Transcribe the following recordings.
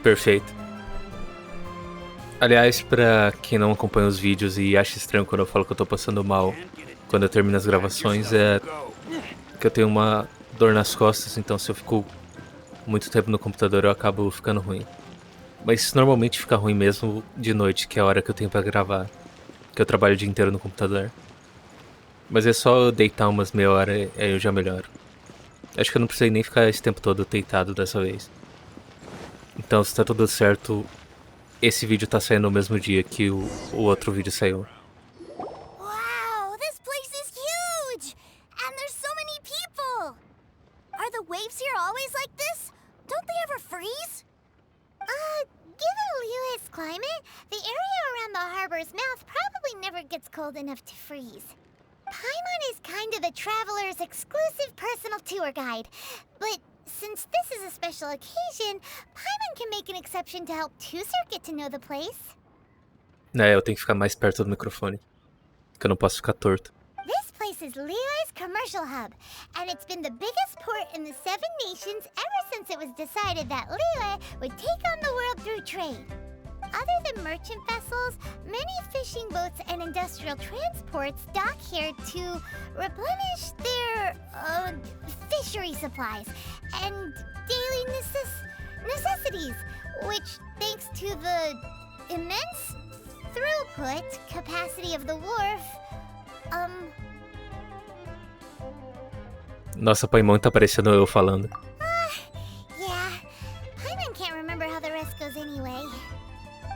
Perfeito. Aliás, pra quem não acompanha os vídeos e acha estranho quando eu falo que eu tô passando mal quando eu termino as gravações, é que eu tenho uma dor nas costas, então se eu fico muito tempo no computador eu acabo ficando ruim. Mas normalmente fica ruim mesmo de noite, que é a hora que eu tenho pra gravar, que eu trabalho o dia inteiro no computador. Mas é só eu deitar umas meia hora e aí eu já melhoro. Acho que eu não precisei nem ficar esse tempo todo deitado dessa vez. Então, se tá tudo certo, esse vídeo tá saindo no mesmo dia que o outro vídeo saiu. Wow, this place is huge! And there's so many people! Are the waves here always like this? Don't they ever freeze? Given Liyue's climate, the area around the harbor's mouth probably never gets cold enough to freeze. Paimon is kind of the traveler's exclusive personal tour guide, but since this is a special occasion, Paimon can make an exception to help Tuser get to know the place. É, eu tenho que ficar mais perto do microfone, que eu não posso ficar torto. This place is Liyue's commercial hub, and it's been the biggest port in the Seven Nations ever since it was decided that Liyue would take on the world through trade. Other than merchant vessels, many fishing boats and industrial transports dock here to replenish their fishery supplies and daily necessities, which, thanks to the immense throughput capacity of the wharf, Nossa, Paimon tá parecendo eu falando. Yeah, Paimon can't remember how the rest goes anyway.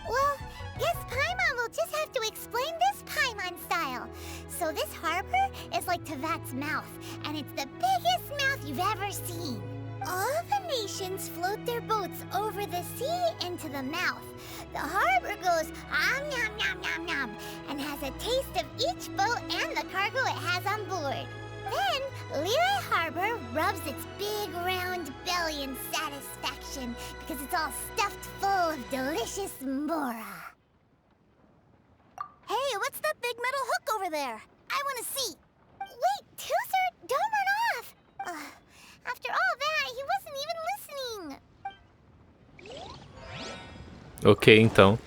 Well, guess Paimon will just have to explain this Paimon style. So this harbor is like Tevat's mouth, and it's the biggest mouth you've ever seen. All the nations float their boats over the sea into the mouth. The harbor goes nom nom nom nom and has a taste of each boat and the cargo it has on board. Then, Liyue Harbor rubs its big round belly in satisfaction because it's all stuffed full of delicious mora. Hey, what's that big metal hook over there? I want to see. Wait, Tuser, don't run off. After all that, he wasn't even listening. Ok, então.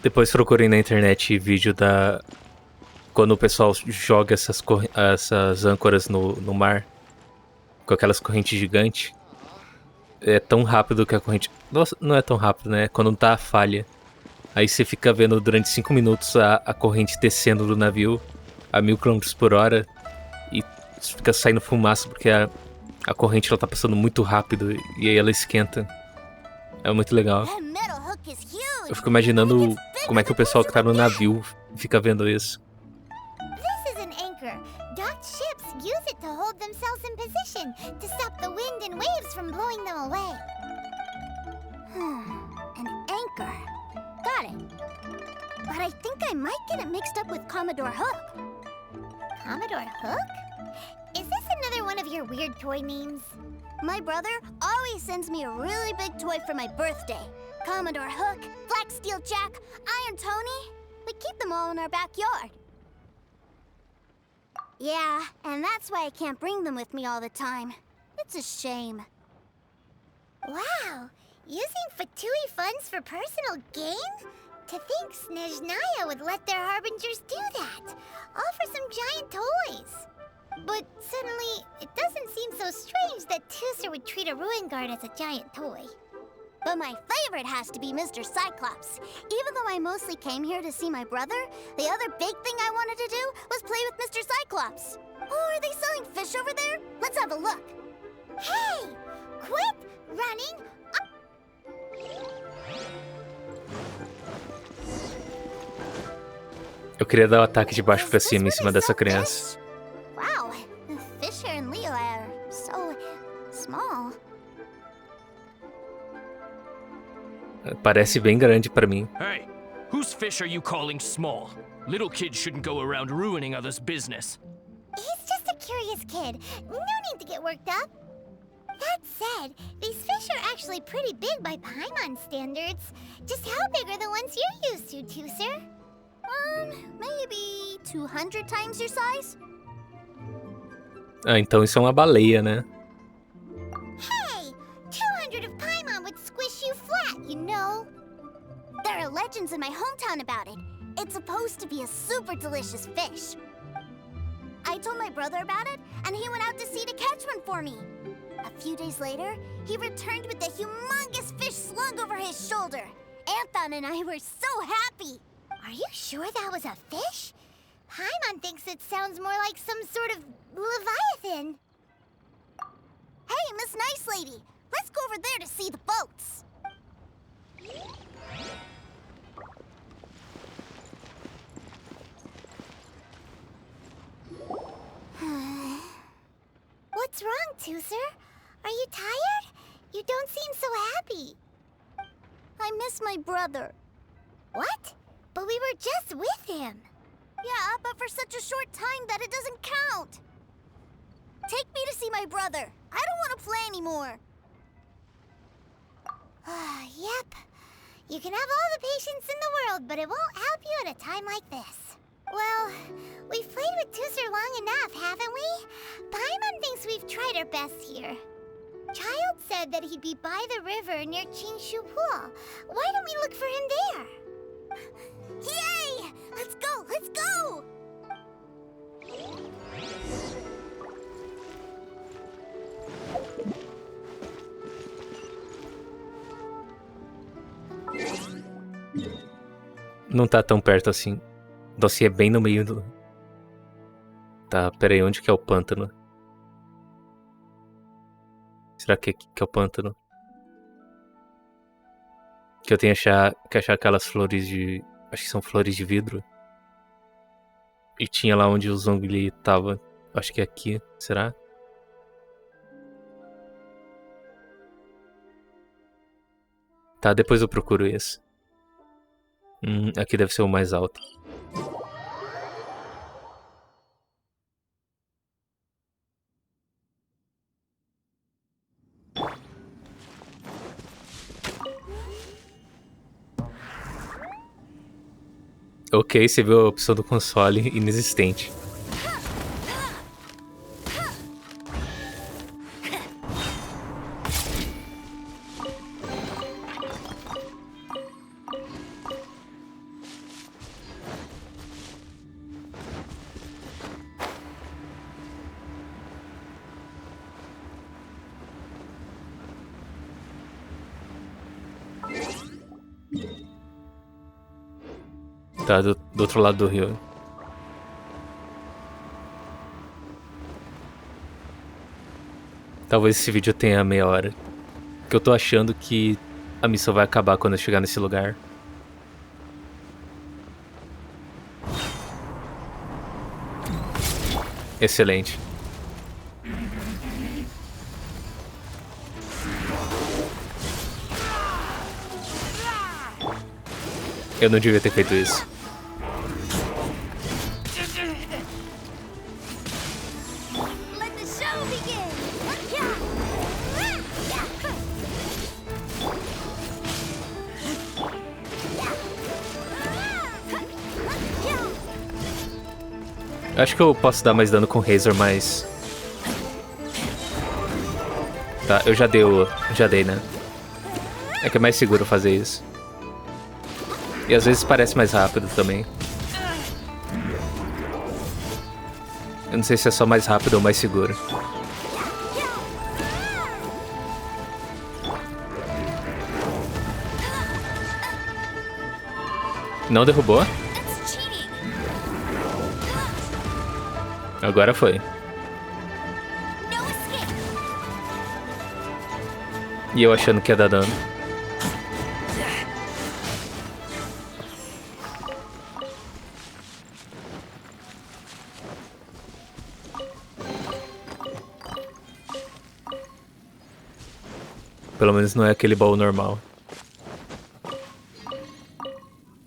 Depois procurei na internet vídeo da... Quando o pessoal joga essas âncoras no mar, com aquelas correntes gigantes. É tão rápido que a corrente... Nossa, não é tão rápido, né? Quando tá a falha. Aí você fica vendo durante 5 minutos a corrente descendo do navio a 1000 km por hora. E fica saindo fumaça porque a corrente ela tá passando muito rápido e aí ela esquenta. É muito legal. Eu fico imaginando como é que o pessoal que tá no navio fica vendo isso. This is an anchor. Docked ships use it to hold themselves in position to stop the wind and waves from blowing them away. An anchor. Got it. But I think I might get it mixed up with Commodore Hook. Commodore Hook? Is this another one of your weird toy names? My brother always sends me a really big toy for my birthday. Commodore Hook, Black Steel Jack, Iron Tony. We keep them all in our backyard. Yeah, and that's why I can't bring them with me all the time. It's a shame. Wow, using Fatui funds for personal gain? To think Snezhnaya would let their harbingers do that, all for some giant toys. But suddenly, it doesn't seem so strange that Tuser would treat a ruin guard as a giant toy. But my favorite has to be Mr. Cyclops. Even though I mostly came here to see my brother, the other big thing I wanted to do was play with Mr. Cyclops. Oh, are they selling fish over there? Let's have a look. Hey! Quit running up! Eu queria dar o ataque de baixo pra cima em cima dessa criança. Wow, the fish here in Liyue are so small. Parece bem grande pra mim. Hey, whose fish are you calling small? Little kids shouldn't go around ruining others' business. He's just a curious kid. No need to get worked up. That said, these fish are actually pretty big by Paimon standards. Just how big are the ones you're used to, Tuser? Maybe 200 times your size? Ah, então isso é uma baleia, né? Hey! 200 of Paimon would squish you flat, you know? There are legends in my hometown about it. It's supposed to be a super delicious fish. I told my brother about it, and he went out to sea to catch one for me. A few days later, he returned with a humongous fish slung over his shoulder. Anthon and I were so happy. Are you sure that was a fish? Paimon thinks it sounds more like some sort of leviathan. Hey, Miss Nice Lady, let's go over there to see the boats. What's wrong, Tooser? Are you tired? You don't seem so happy. I miss my brother. What? But we were just with him. Yeah, but for such a short time that it doesn't count. Take me to see my brother. I don't want to play anymore. Yep. You can have all the patience in the world, but it won't help you at a time like this. Well, we've played with Tooser long enough, haven't we? Paimon thinks we've tried our best here. Child said that he'd be by the river near Chinshu Pool. Why don't we look for him there? Yay! Let's go! Let's go! Não tá tão perto assim. O dossiê é bem no meio do... Tá, peraí, onde que é o pântano? Será que aqui que é o pântano? Que eu tenho que achar aquelas flores de... Acho que são flores de vidro. E tinha lá onde o Zhongli tava. Acho que é aqui, será? Tá, depois eu procuro esse. Aqui deve ser o mais alto. Ok, você viu a opção do console inexistente. Tá, do outro lado do rio. Talvez esse vídeo tenha meia hora. Porque eu tô achando que a missão vai acabar quando eu chegar nesse lugar. Excelente. Eu não devia ter feito isso. Let the show begin! Acho que eu posso dar mais dano com o Razor, mas... Tá, eu já dei, né? É que é mais seguro fazer isso. E às vezes parece mais rápido também. Eu não sei se é só mais rápido ou mais seguro. Não derrubou? Agora foi. E eu achando que ia dar dano. Pelo menos não é aquele baú normal.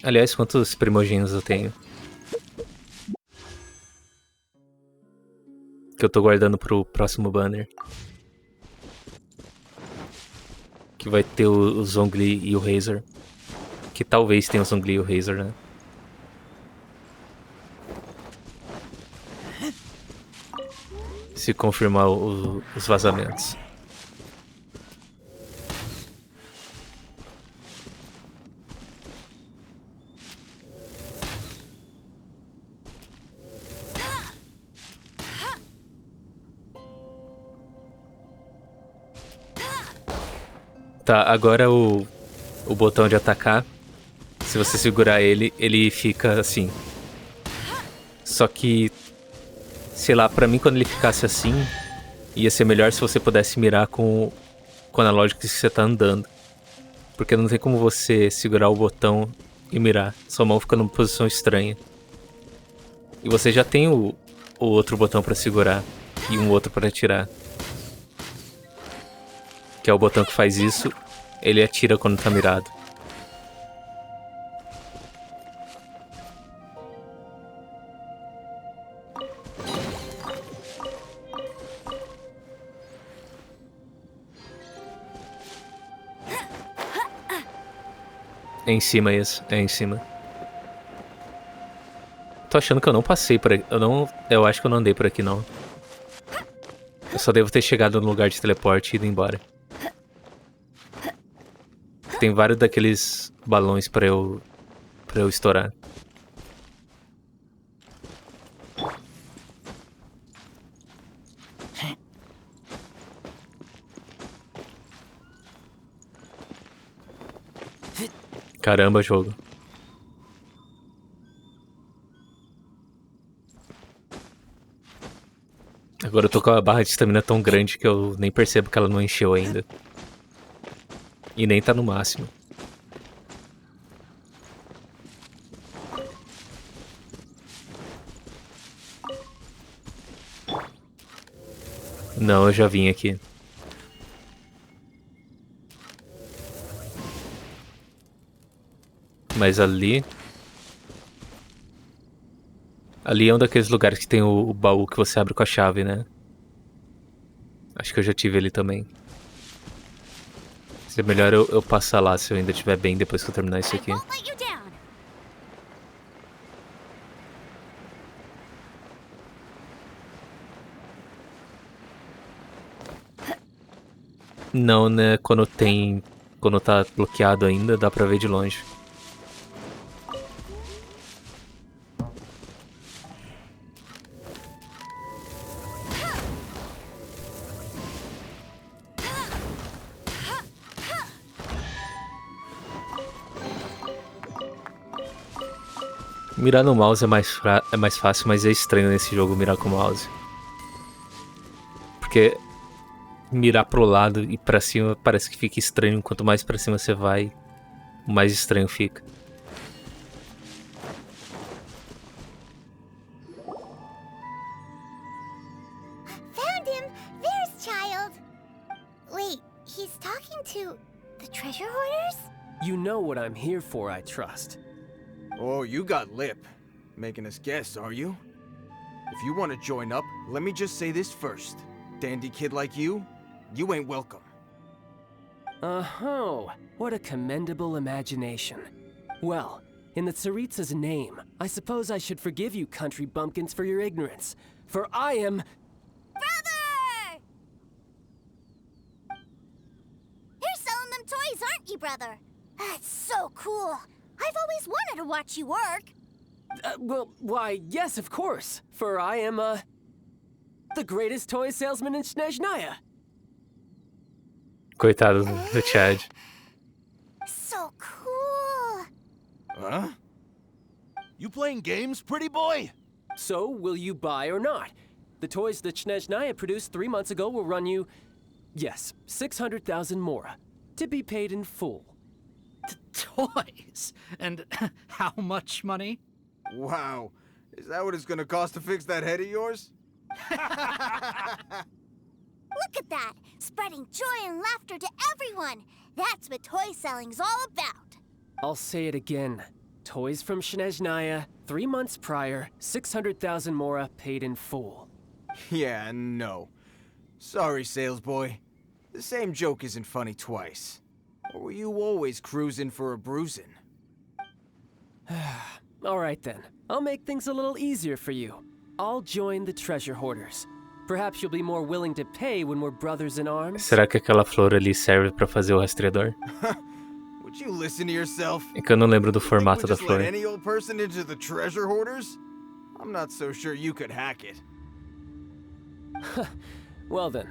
Aliás, quantos primogênitos eu tenho? Que eu tô guardando pro próximo banner. Que vai ter o Zhongli e o Razor. Que talvez tenha o Zhongli e o Razor, né? consigo confirmar os vazamentos. Tá, agora o botão de atacar, se você segurar ele, ele fica assim. Só que, sei lá, pra mim quando ele ficasse assim, ia ser melhor se você pudesse mirar com o analógico que você tá andando. Porque não tem como você segurar o botão e mirar. Sua mão fica numa posição estranha. E você já tem o outro botão pra segurar e um outro pra atirar. Que é o botão que faz isso, ele atira quando tá mirado. É em cima isso, é em cima. Tô achando que eu não passei por aqui. Eu acho que eu não andei por aqui, não. Eu só devo ter chegado no lugar de teleporte e ido embora. Tem vários daqueles balões pra eu estourar. Caramba, jogo. Agora eu tô com a barra de estamina tão grande que eu nem percebo que ela não encheu ainda. E nem tá no máximo. Não, eu já vim aqui. Mas ali... Ali é um daqueles lugares que tem o baú que você abre com a chave, né? Acho que eu já tive ele também. Seria melhor eu passar lá se eu ainda estiver bem depois que eu terminar isso aqui. Não, né? Quando tá bloqueado ainda, dá pra ver de longe. Mirar no mouse é mais fácil, mas é estranho nesse jogo mirar com o mouse. Porque mirar pro lado e pra cima parece que fica estranho. Quanto mais pra cima você vai, mais estranho fica. Found him! There's Child! Wait, he's talking to the treasure hoarders? You know what I'm here for, I trust. Oh, you got lip. Making us guess, are you? If you want to join up, let me just say this first. Dandy kid like you ain't welcome. Oh, what a commendable imagination. Well, in the Tsaritsa's name, I suppose I should forgive you country bumpkins for your ignorance. For I am... Brother! You're selling them toys, aren't you, brother? That's so cool. I've always wanted to watch you work. well, why, yes, of course. For I am, the greatest toy salesman in Snezhnaya. Coitado do Chad. So cool. Huh? You playing games, pretty boy? So, will you buy or not? The toys that Snezhnaya produced 3 months ago will run you, yes, 600,000 mora, to be paid in full. Toys? And how much money? Wow. Is that what it's gonna cost to fix that head of yours? Look at that! Spreading joy and laughter to everyone! That's what toy selling's all about! I'll say it again. Toys from Snezhnaya, 3 months prior, 600,000 mora paid in full. Yeah, no. Sorry, sales boy. The same joke isn't funny twice. Or were you always cruising for a bruising? All right then, I'll make things a little easier for you. I'll join the treasure hoarders. Perhaps you'll be more willing to pay when we're brothers in arms? Será que aquela flor ali serve pra fazer o rastreador? Would you listen to yourself? É que eu não lembro do You think we formato da just let flor. any old person into the treasure hoarders? I'm not so sure you could hack it. Well then,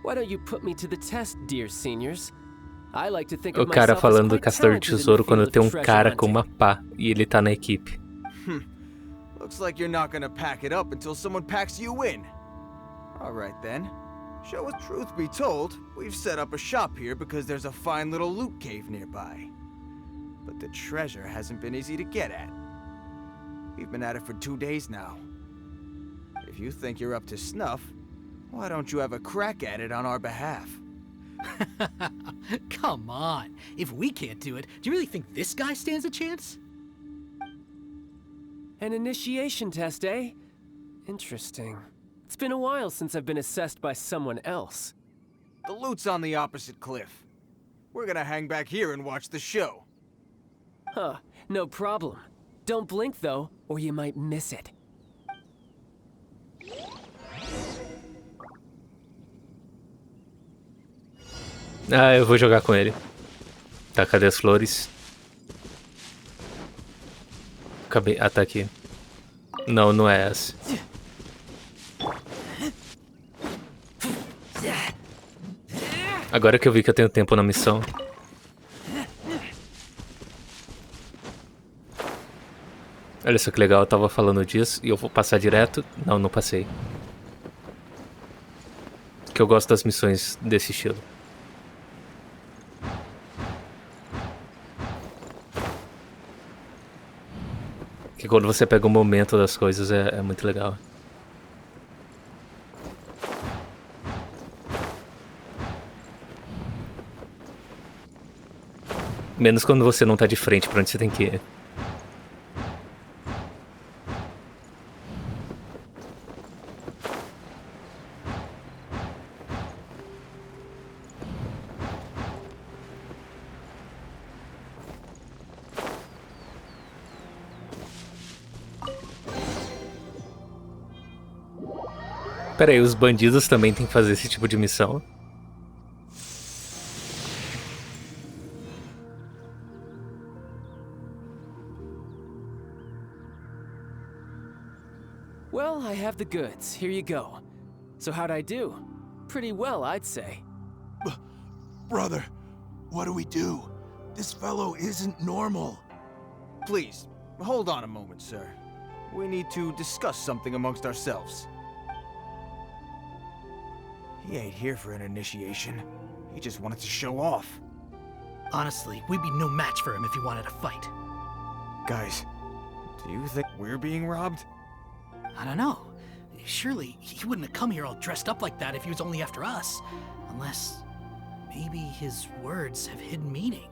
why don't you put me to the test, dear seniors? I like to think O of cara myself as falando do quite caçador de talented in the tesouro quando field tem of um treasure cara com hunting. uma pá e ele tá na equipe. Looks like you're not gonna pack it up until someone packs you in. Alright then. Show us truth be told, we've set up a shop here because there's a fine little loot cave nearby. But the treasure hasn't been easy to get at. We've been at it for 2 days now. If you think you're up to snuff, why don't you have a crack at it on our behalf? Come on. If we can't do it, do you really think this guy stands a chance? An initiation test, eh? Interesting. It's been a while since I've been assessed by someone else. The loot's on the opposite cliff. We're gonna hang back here and watch the show. Huh, no problem. Don't blink though, or you might miss it. Ah, eu vou jogar com ele. Tá, cadê as flores? Acabei. Ah, tá aqui. Não, não é essa. Agora que eu vi que eu tenho tempo na missão. Olha só que legal, eu tava falando disso e eu vou passar direto. Não, não passei. Que eu gosto das missões desse estilo. Que quando você pega o momento das coisas é muito legal. Menos quando você não tá de frente pra onde você tem que ir. Pera aí, os bandidos também tem que fazer esse tipo de missão? Well, I have the goods. Here you go. So how'd I do? Pretty well, I'd say. Brother, what do we do? This fellow isn't normal. Please, hold on a moment, sir. We need to discuss something amongst ourselves. He ain't here for an initiation. He just wanted to show off. Honestly, we'd be no match for him if he wanted to fight. Guys, do you think we're being robbed? I don't know. Surely, he wouldn't have come here all dressed up like that if he was only after us. Unless, maybe his words have hidden meaning.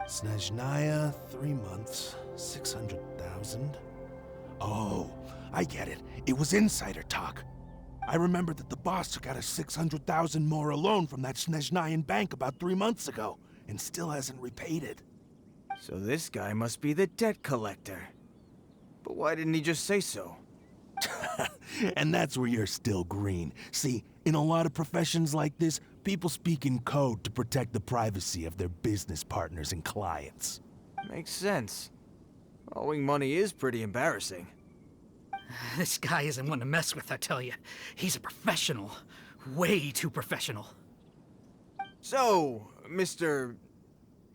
Snezhnaya, 3 months, 600,000. Oh, I get it. It was insider talk. I remember that the boss took out a 600,000 more loan from that Snezhnayan bank about 3 months ago, and still hasn't repaid it. So this guy must be the debt collector. But why didn't he just say so? And that's where you're still green. See, in a lot of professions like this, people speak in code to protect the privacy of their business partners and clients. Makes sense. Owing money is pretty embarrassing. This guy isn't one to mess with, I tell you. He's a professional. Way too professional. So, Mr.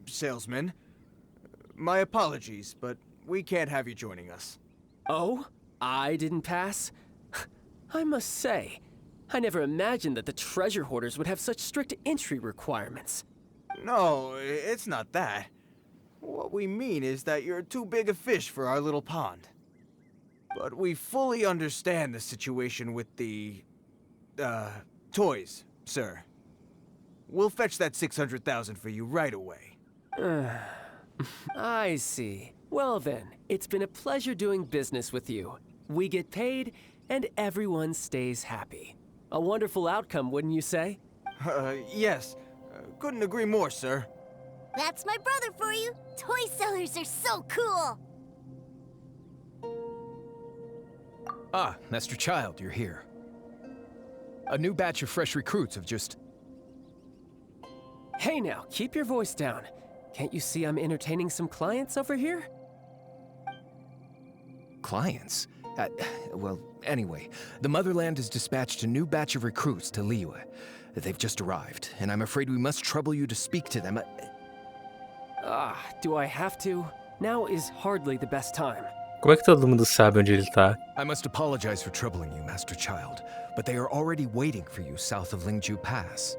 Salesman, my apologies, but we can't have you joining us. Oh? I didn't pass? I must say, I never imagined that the treasure hoarders would have such strict entry requirements. No, it's not that. What we mean is that you're too big a fish for our little pond. But we fully understand the situation with the, toys, sir. We'll fetch that 600,000 for you right away. I see. Well then, it's been a pleasure doing business with you. We get paid, and everyone stays happy. A wonderful outcome, wouldn't you say? Yes. Couldn't agree more, sir. That's my brother for you. Toy sellers are so cool. Ah, Master Child, you're here. A new batch of fresh recruits have just... Hey now, keep your voice down. Can't you see I'm entertaining some clients over here? Clients? Well, anyway, the Motherland has dispatched a new batch of recruits to Liyue. They've just arrived, and I'm afraid we must trouble you to speak to them. Do I have to? Now is hardly the best time. Como é que todo mundo sabe onde ele tá? I must apologize for troubling you, Master Child, but they are already waiting for you south of Lingju Pass.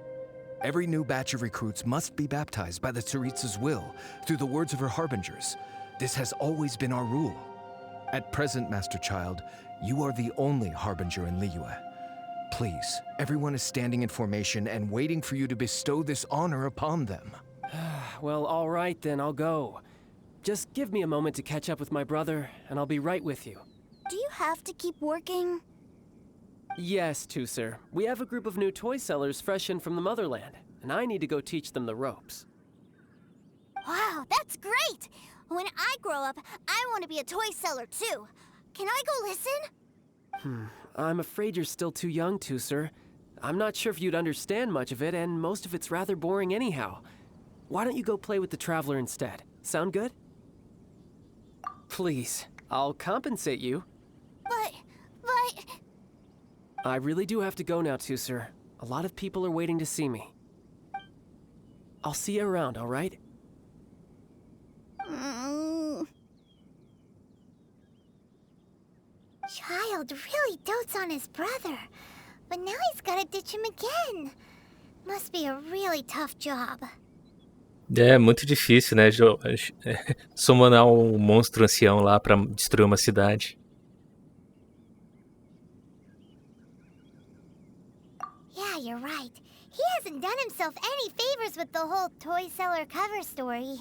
Every new batch of recruits must be baptized by the Tsaritsa's will, through the words of her harbingers. This has always been our rule. At present, Master Child, you are the only harbinger in Liyue. Please, everyone is standing in formation and waiting for you to bestow this honor upon them. Well, all right then, I'll go. Just give me a moment to catch up with my brother, and I'll be right with you. Do you have to keep working? Yes, Tusser. We have a group of new toy sellers fresh in from the Motherland, and I need to go teach them the ropes. Wow, that's great! When I grow up, I want to be a toy seller too. Can I go listen? I'm afraid you're still too young, Tusser. I'm not sure if you'd understand much of it, and most of it's rather boring anyhow. Why don't you go play with the Traveler instead? Sound good? Please, I'll compensate you. But... I really do have to go now, Tusser. A lot of people are waiting to see me. I'll see you around, all right? Child really dotes on his brother, but now he's gotta ditch him again. Must be a really tough job. É muito difícil, né? Summonar um monstro ancião lá pra destruir uma cidade. Yeah, you're right. He hasn't done himself any favors with the whole toy seller cover story.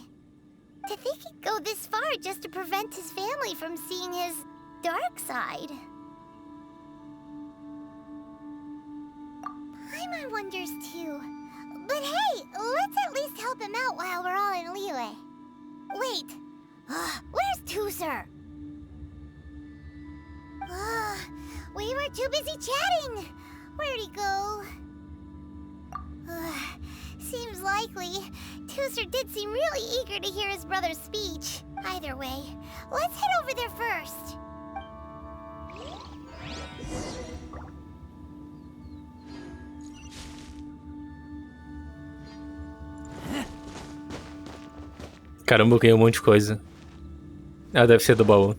To think he'd go this far just to prevent his family from seeing his dark side. Paimon wonders too. But hey, let's at least help him out while we're all in Liyue. Wait, where's Tusser? We were too busy chatting. Where'd he go? Seems likely. Tusser did seem really eager to hear his brother's speech. Either way, let's head over there first. Caramba, eu ganhei um monte de coisa. Ah, deve ser do baú.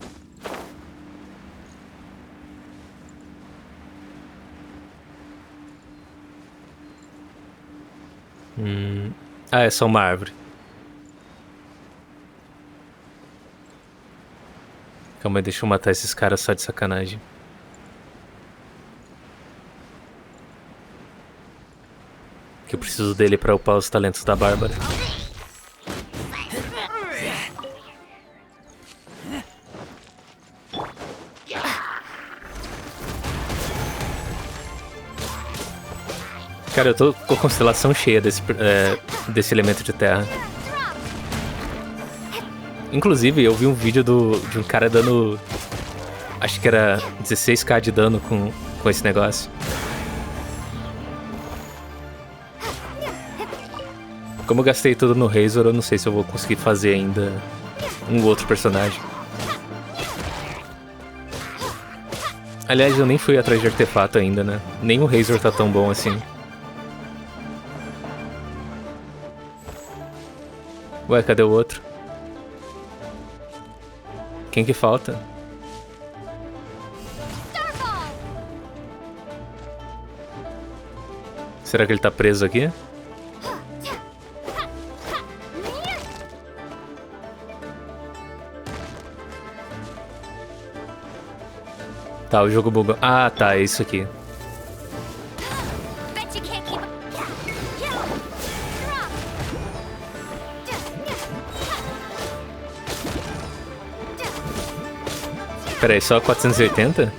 Ah, é só uma árvore. Calma aí, deixa eu matar esses caras só de sacanagem. Que eu preciso dele pra upar os talentos da Bárbara. Cara, eu tô com a constelação cheia desse elemento de terra. Inclusive, eu vi um vídeo de um cara dando... Acho que era 16k de dano com esse negócio. Como eu gastei tudo no Razor, eu não sei se eu vou conseguir fazer ainda um outro personagem. Aliás, eu nem fui atrás de artefato ainda, né? Nem o Razor tá tão bom assim. Ué, cadê o outro? Quem que falta? Será que ele tá preso aqui? Tá, o jogo bugou. Ah, tá, é isso aqui. Pera aí, só 480?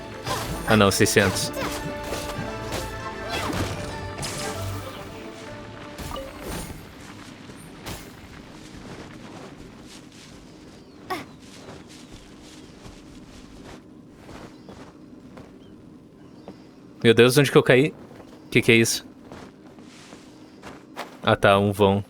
Ah não, 600. Meu Deus, onde que eu caí? Que é isso? Ah tá, um vão.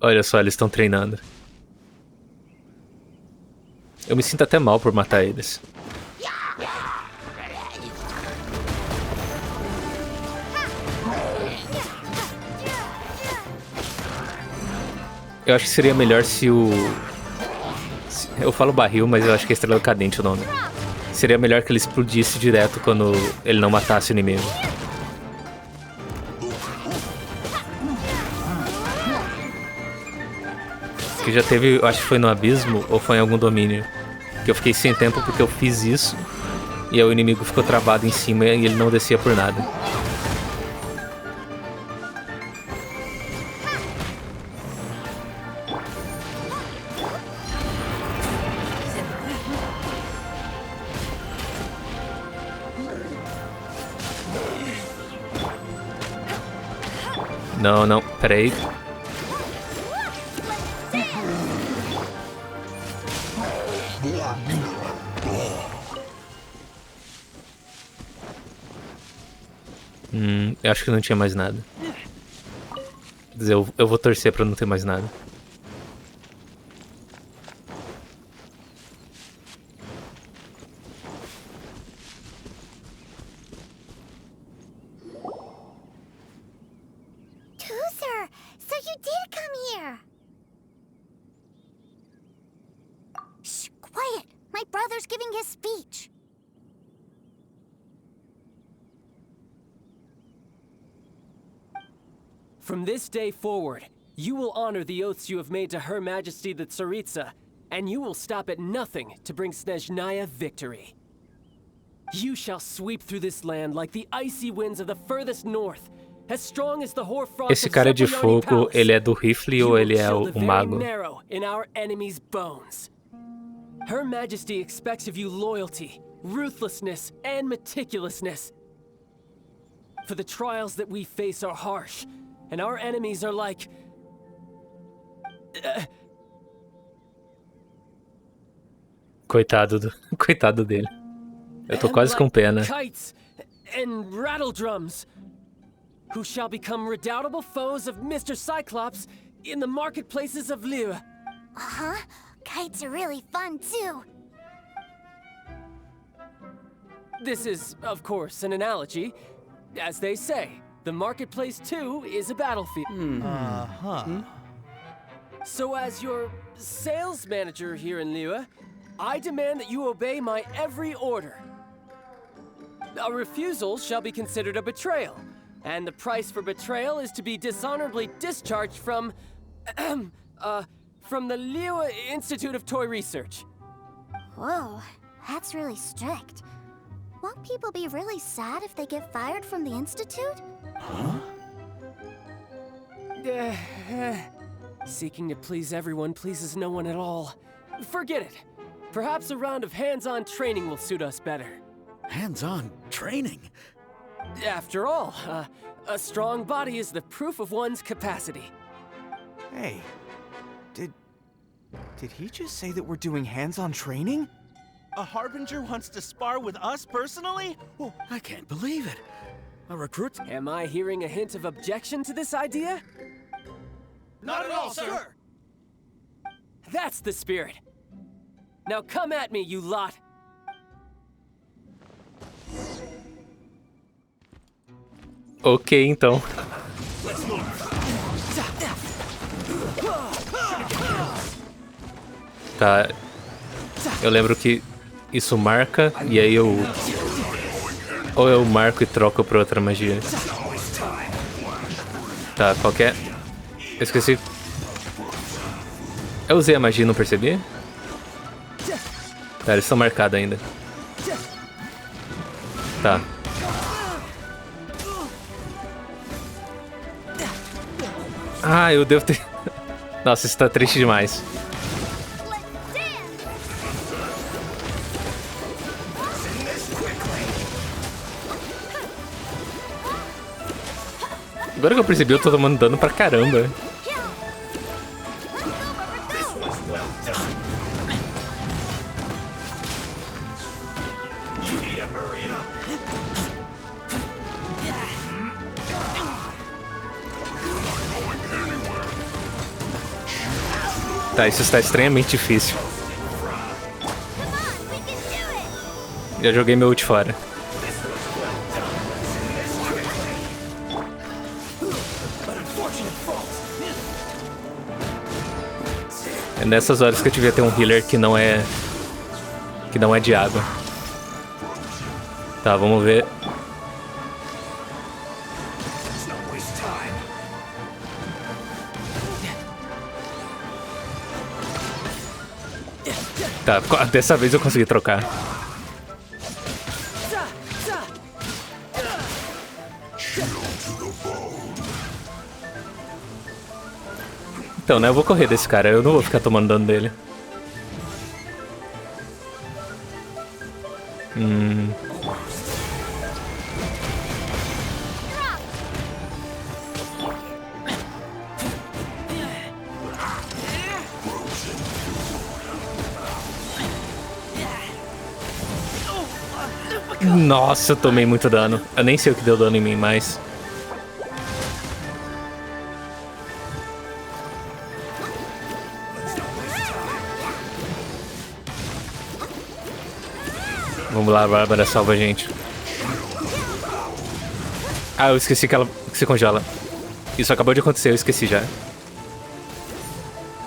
Olha só, eles estão treinando. Eu me sinto até mal por matar eles. Eu acho que seria melhor se o... Eu falo barril, mas eu acho que é estrela cadente o nome. Seria melhor que ele explodisse direto quando ele não matasse o inimigo. Que já teve, eu acho que foi no abismo ou foi em algum domínio, que eu fiquei sem tempo porque eu fiz isso e aí o inimigo ficou travado em cima e ele não descia por nada. Não, peraí. Eu acho que não tinha mais nada. Quer dizer, eu vou torcer pra não ter mais nada. Tooser, so you did come here. Shh, quiet. My brother's giving his speech. From this day forward, you will honor the oaths you have made to Her Majesty the Tsaritsa, and you will stop at nothing to bring Snezhnaya victory. You shall sweep through this land like the icy winds of the furthest north, as strong as the hoarfrost Esse of cara de Zephyrani fogo, Palace. ele é do rifle You ou will ele é chill o the very mago? marrow in our enemies' bones. Her Majesty expects of you loyalty, ruthlessness, and meticulousness. For the trials that we face are harsh, and our enemies are like... Coitado dele. Eu tô quase com pena. Kites and rattle drums, who shall become redoubtable foes of Mr. Cyclops in the marketplaces of Liyue. Uh-huh. Kites are really fun, too. This is, of course, an analogy. As they say, the marketplace too is a battlefield. So as your sales manager here in Liyue, I demand that you obey my every order. A refusal shall be considered a betrayal, and the price for betrayal is to be dishonorably discharged from the Liyue Institute of Toy Research. Whoa, that's really strict. Won't people be really sad if they get fired from the Institute? Seeking to please everyone pleases no one at all. Forget it. Perhaps a round of hands-on training will suit us better. Hands-on training? After all, a strong body is the proof of one's capacity. Hey, did he just say that we're doing hands-on training? A Harbinger wants to spar with us personally? Oh, I can't believe it. A recruit? Am I hearing a hint of objection to this idea? Not at all, sir! That's the spirit. Now come at me, you lot. Ok, então. Tá. Eu lembro que isso marca e aí eu... Ou eu marco e troco pra outra magia. Tá, qual que é? Eu esqueci. Eu usei a magia e não percebi? Tá, eles estão marcados ainda. Tá. Ah, eu devo ter... Nossa, isso tá triste demais. Agora que eu percebi, eu tô tomando dano pra caramba. Tá, isso está extremamente difícil. Já joguei meu ult fora. É nessas horas que eu devia ter um healer que não é de água. Tá, vamos ver. Tá, dessa vez eu consegui trocar. Então, né, eu vou correr desse cara, eu não vou ficar tomando dano dele. Nossa, eu tomei muito dano. Eu nem sei o que deu dano em mim, mas... Vamos lá, a Bárbara salva a gente. Ah, eu esqueci que ela se congela. Isso acabou de acontecer, eu esqueci já.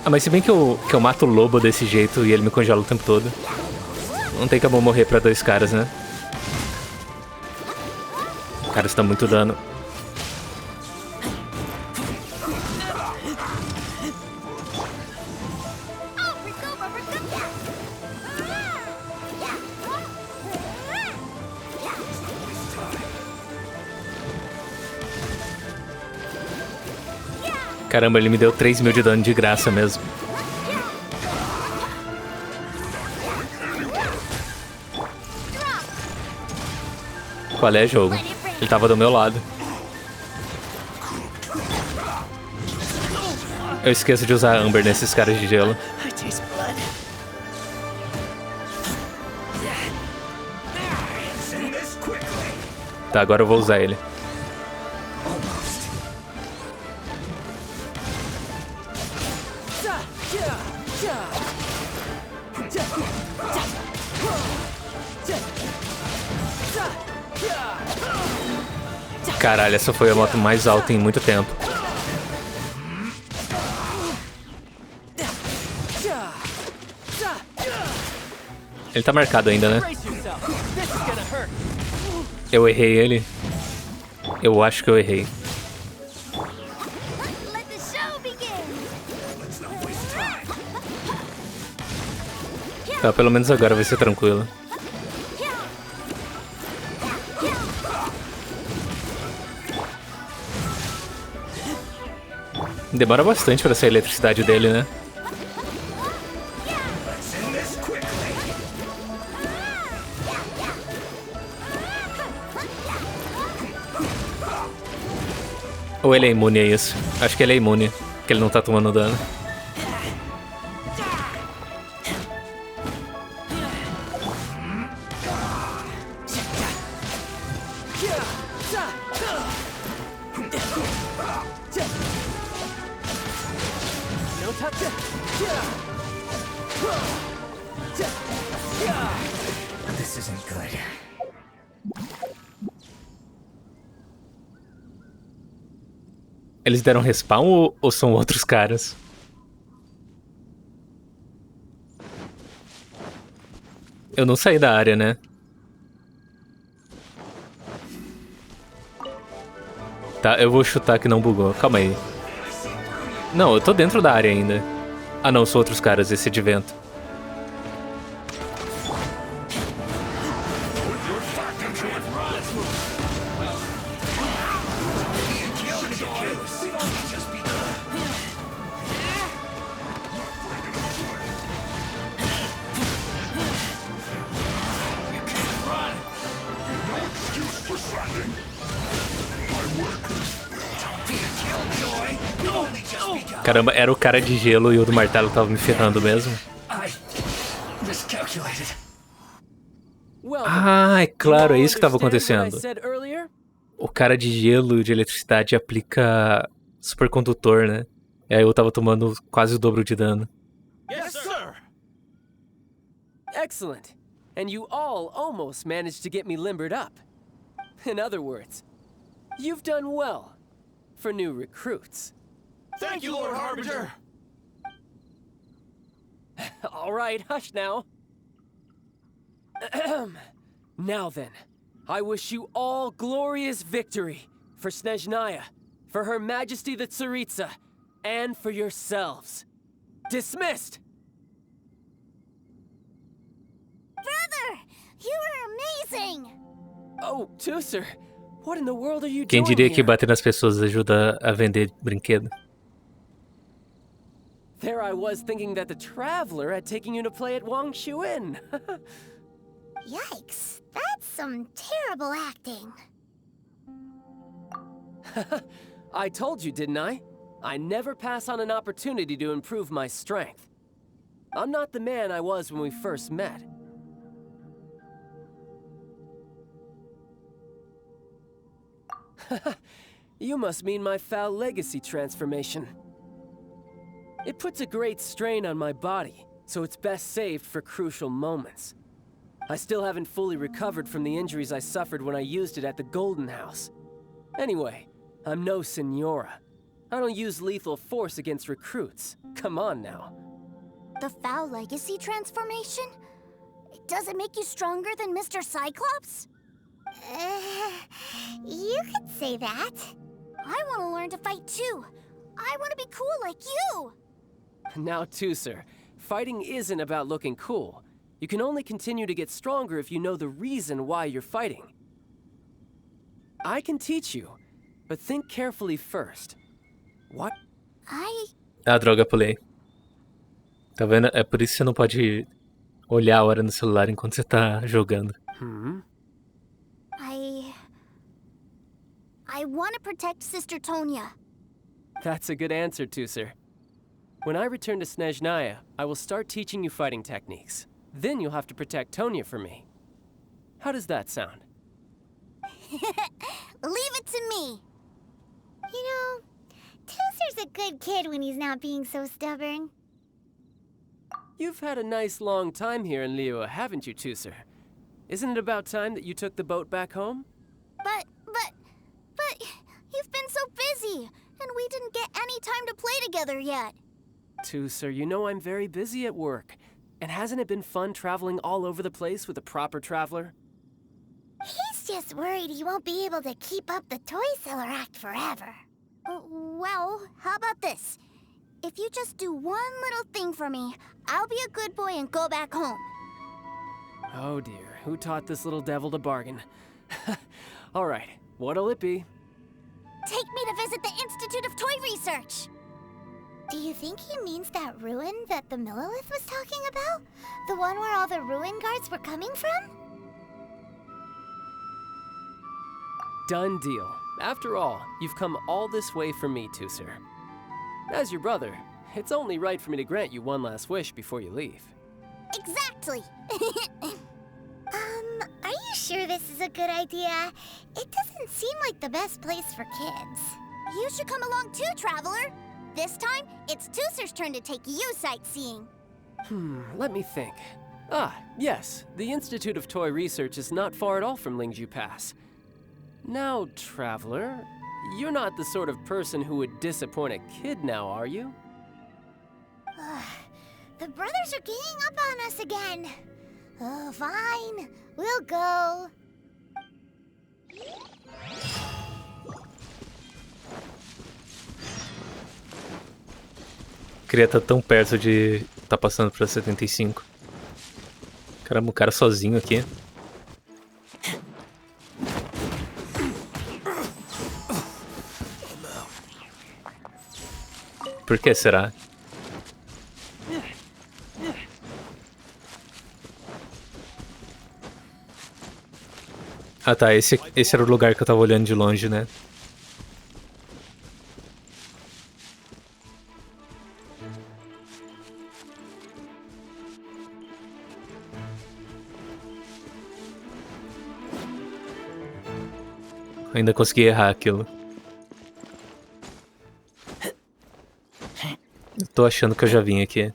Ah, mas se bem que eu mato o lobo desse jeito e ele me congela o tempo todo. Não tem como eu morrer pra dois caras, né? O cara está muito dano. Caramba, ele me deu 3.000 de dano de graça mesmo. Qual é, jogo? Ele tava do meu lado. Eu esqueço de usar Amber nesses caras de gelo. Tá, agora eu vou usar ele. Caralho, essa foi a moto mais alta em muito tempo. Ele tá marcado ainda, né? Eu errei ele. Eu acho que eu errei. Tá, pelo menos agora vai ser tranquilo. Demora bastante pra sair a eletricidade dele, né? Ou ele é imune a isso? Acho que ele é imune, que ele não tá tomando dano. Eles deram respawn ou são outros caras? Eu não saí da área, né? Tá, eu vou chutar que não bugou. Calma aí. Não, eu tô dentro da área ainda. Ah não, são outros caras, esse é de vento. Caramba, era o cara de gelo e o do martelo tava me ferrando mesmo. Ah, é claro, é isso que tava acontecendo. O cara de gelo e de eletricidade aplica supercondutor, né? E aí eu tava tomando quase o dobro de dano. Yes, sir! Excellent. And you all almost managed to get me limbered up. In other words, you've done well for new recruits. Thank you, Lord Harbinger! All right, hush now. Now then, I wish you all glorious victory for Snezhnaya, for Her Majesty the Tsaritsa, and for yourselves. Dismissed! Brother, you were amazing. Oh, Tusser, what in the world are you Quem doing diria que here? bater nas pessoas ajuda a vender brinquedo? There I was thinking that the Traveler had taken you to play at Wang Shuin. Yikes, that's some terrible acting. I told you, didn't I? I never pass on an opportunity to improve my strength. I'm not the man I was when we first met. You must mean my foul legacy transformation. It puts a great strain on my body, so it's best saved for crucial moments. I still haven't fully recovered from the injuries I suffered when I used it at the Golden House. Anyway, I'm no Senora. I don't use lethal force against recruits. Come on now. The foul legacy transformation? Does it make you stronger than Mr. Cyclops? You could say that. I want to learn to fight too. I want to be cool like you. Now, Tusser, fighting isn't about looking cool. You can only continue to get stronger if you know the reason why you're fighting. I can teach you, but think carefully first. What? Ah, droga, pulei. Tá vendo? É por isso que você não pode olhar a hora no celular enquanto você tá jogando. I want to protect Sister Tonya. That's a good answer, Tusser. When I return to Snezhnaya, I will start teaching you fighting techniques. Then you'll have to protect Tonya for me. How does that sound? Leave it to me. You know, Tusser's a good kid when he's not being so stubborn. You've had a nice long time here in Liyue, haven't you, Tusser? Isn't it about time that you took the boat back home? But you've been so busy, and we didn't get any time to play together yet. Tusser, you know I'm very busy at work. And hasn't it been fun traveling all over the place with a proper traveler? He's just worried he won't be able to keep up the toy seller act forever. Well, how about this? If you just do one little thing for me, I'll be a good boy and go back home. Oh dear, who taught this little devil to bargain? All right, what'll it be? Take me to visit the Institute of Toy Research. Do you think he means that ruin that the Millilith was talking about? The one where all the ruin guards were coming from? Done deal. After all, you've come all this way for me, Tusser. As your brother, it's only right for me to grant you one last wish before you leave. Exactly. Are you sure this is a good idea? It doesn't seem like the best place for kids. You should come along too, Traveler. This time, it's Tusser's turn to take you sightseeing. Let me think. Ah, yes, the Institute of Toy Research is not far at all from Lingju Pass. Now, Traveler, you're not the sort of person who would disappoint a kid now, are you? The brothers are ganging up on us again. Oh, fine. We'll go. Queria estar tão perto de tá passando pra 75. Caramba, o cara sozinho aqui. Por que será? Ah tá, esse era o lugar que eu tava olhando de longe, né? Ainda consegui errar aquilo. Eu tô achando que eu já vim aqui.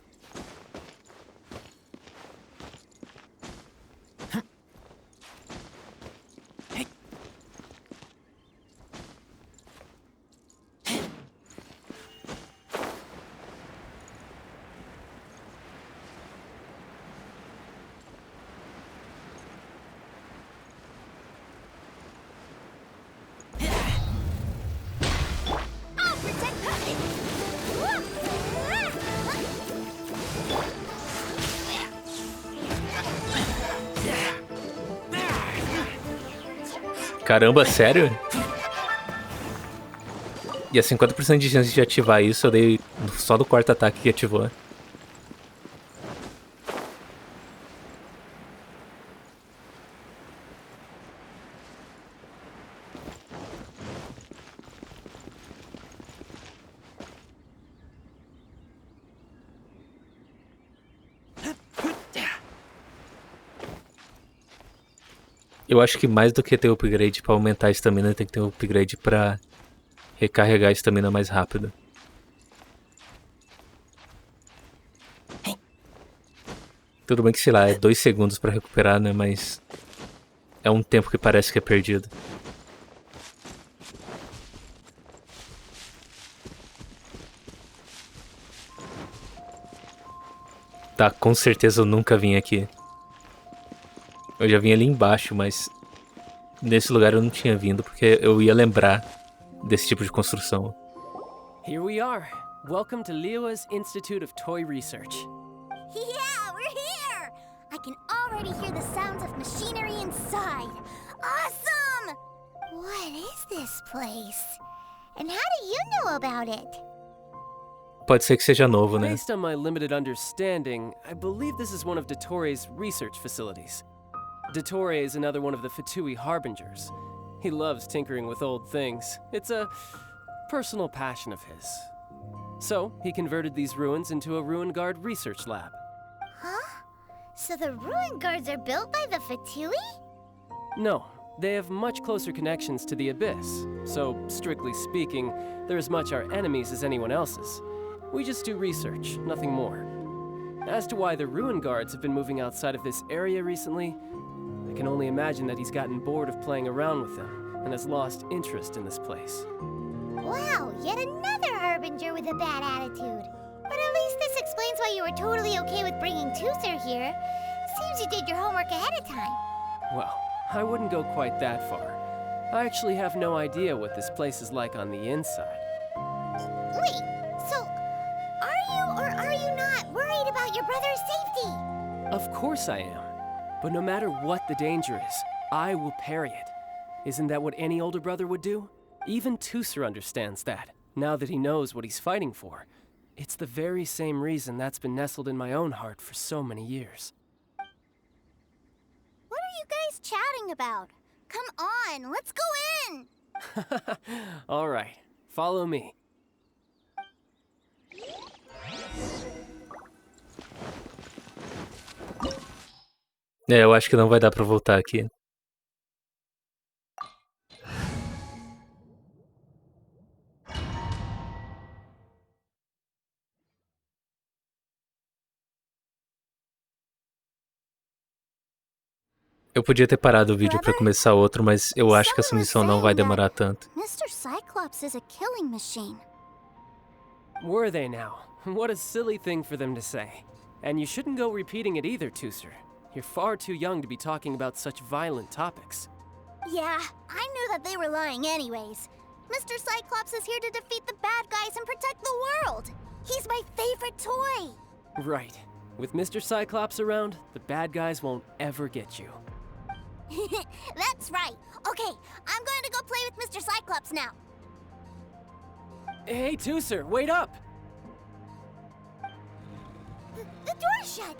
Caramba, sério? E a 50% de chance de ativar isso, eu dei só do quarto ataque que ativou. Eu acho que mais do que ter o upgrade pra aumentar a estamina, tem que ter o upgrade pra recarregar a estamina mais rápido. Tudo bem que, sei lá, é 2 segundos pra recuperar, né? Mas é um tempo que parece que é perdido. Tá, com certeza eu nunca vim aqui. Eu já vim ali embaixo, mas nesse lugar eu não tinha vindo porque eu ia lembrar desse tipo de construção. Here we are. Welcome to Liyue's Institute of Toy Research. Yeah, we're here! I can already hear the sounds of machinery inside. Awesome! What is this place? And how do you know about it? Pode ser que seja novo, né? Based on my limited understanding, I believe this is one of Dottoro's research facilities. Dottore is another one of the Fatui Harbingers. He loves tinkering with old things. It's a personal passion of his. So, he converted these ruins into a Ruin Guard research lab. Huh? So the ruin guards are built by the Fatui? No, they have much closer connections to the Abyss. So, strictly speaking, they're as much our enemies as anyone else's. We just do research, nothing more. As to why the Ruin Guards have been moving outside of this area recently, I can only imagine that he's gotten bored of playing around with them and has lost interest in this place. Wow, yet another Harbinger with a bad attitude. But at least this explains why you were totally okay with bringing Toother here. Seems you did your homework ahead of time. Well, I wouldn't go quite that far. I actually have no idea what this place is like on the inside. Wait, so are you or are you not worried about your brother's safety? Of course I am. But no matter what the danger is, I will parry it. Isn't that what any older brother would do? Even Toother understands that, now that he knows what he's fighting for. It's the very same reason that's been nestled in my own heart for so many years. What are you guys chatting about? Come on, let's go in! All right, follow me. É, eu acho que não vai dar pra voltar aqui. Eu podia ter parado o vídeo pra começar outro, mas eu acho que essa missão não vai demorar tanto. Mr. Cyclops is a killing machine. Were they now? What a silly thing for them to say. And you shouldn't go repeating it either, Toother. You're far too young to be talking about such violent topics. Yeah, I knew that they were lying anyways. Mr. Cyclops is here to defeat the bad guys and protect the world. He's my favorite toy. Right. With Mr. Cyclops around, the bad guys won't ever get you. That's right. Okay, I'm going to go play with Mr. Cyclops now. Hey, Toother, wait up! The door's shut.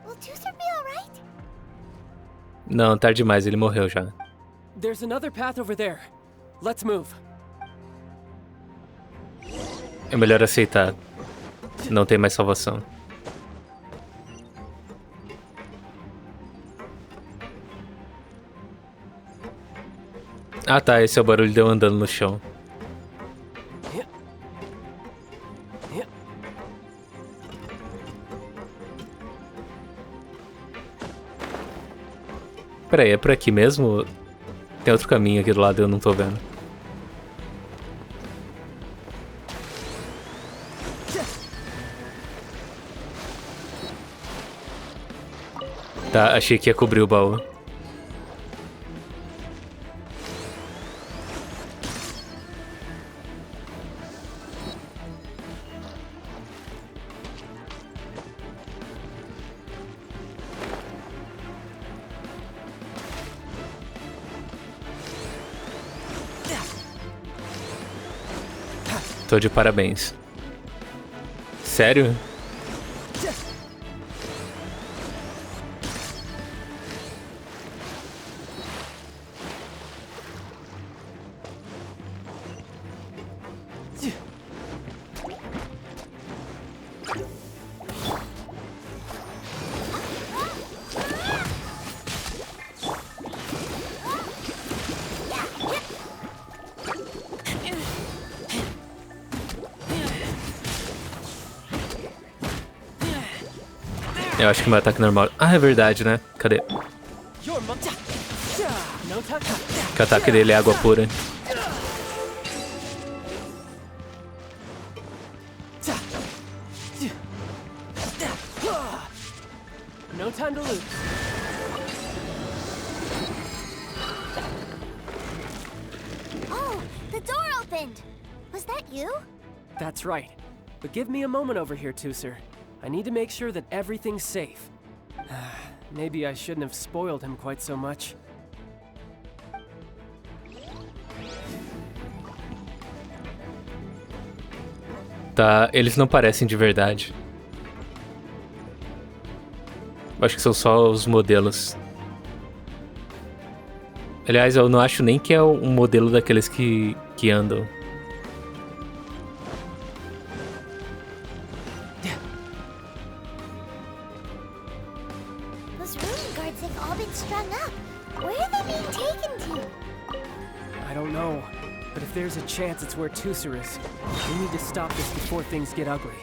Will Toother be alright? Não, tarde demais, ele morreu já. There's another path over there. Let's move. É melhor aceitar. Não tem mais salvação. Ah tá, esse é o barulho de eu andando no chão. Peraí, é por aqui mesmo? Tem outro caminho aqui do lado e eu não tô vendo. Tá, achei que ia cobrir o baú. Tô de parabéns. Sério? Eu acho que meu ataque normal... Ah, é verdade, né? Cadê? Que o ataque dele é água pura. No time to lose. Oh, the door opened! Was that you? That's right. But give me a moment over here, Tooser. I need to make sure that everything's safe. Maybe I shouldn't have spoiled him quite so much. Tá, eles não parecem de verdade. Acho que são só os modelos. Aliás, eu não acho nem que é um modelo daqueles que andam. Those ruin guards have all been strung up. Where are they being taken to? I don't know, but if there's a chance it's where Tooser is, we need to stop this before things get ugly.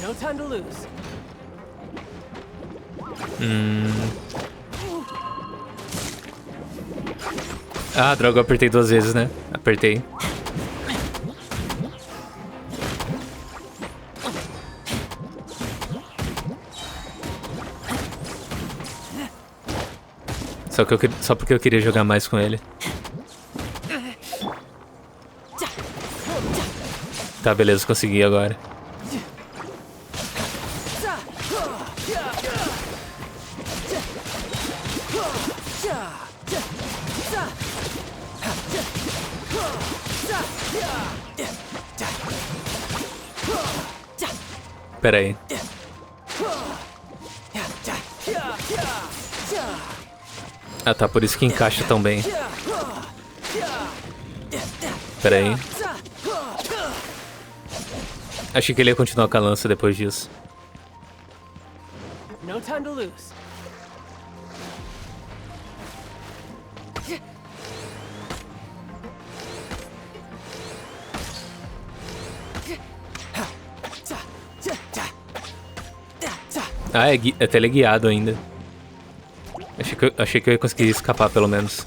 No time to lose. Ah, droga, eu apertei 2 vezes, né? Apertei. Só porque eu queria jogar mais com ele. Tá, beleza, consegui agora. Pera aí. Ah tá, por isso que encaixa tão bem. Pera aí. Achei que ele ia continuar com a lança depois disso. No time to lose. Ah, é teleguiado ainda. Achei que eu ia conseguir escapar pelo menos.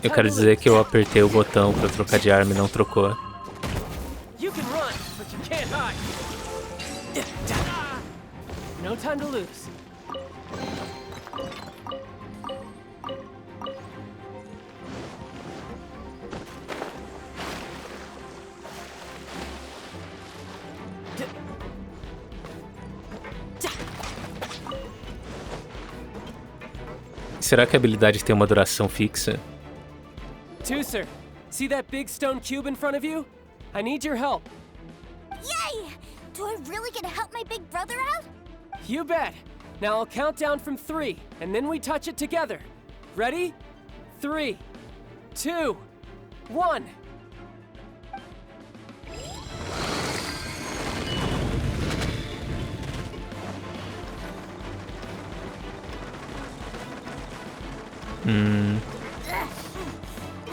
Eu quero dizer que eu apertei o botão pra trocar de arma e não trocou. You can run, but you can't hide. No time to lose. Será que a habilidade tem uma duração fixa? Tooser, see that big stone cube in front of you? I need your help. Yay! Do I really get to help my big brother out? You bet. Now I'll count down from 3, and then we touch it together. Ready? 3, 2, 1.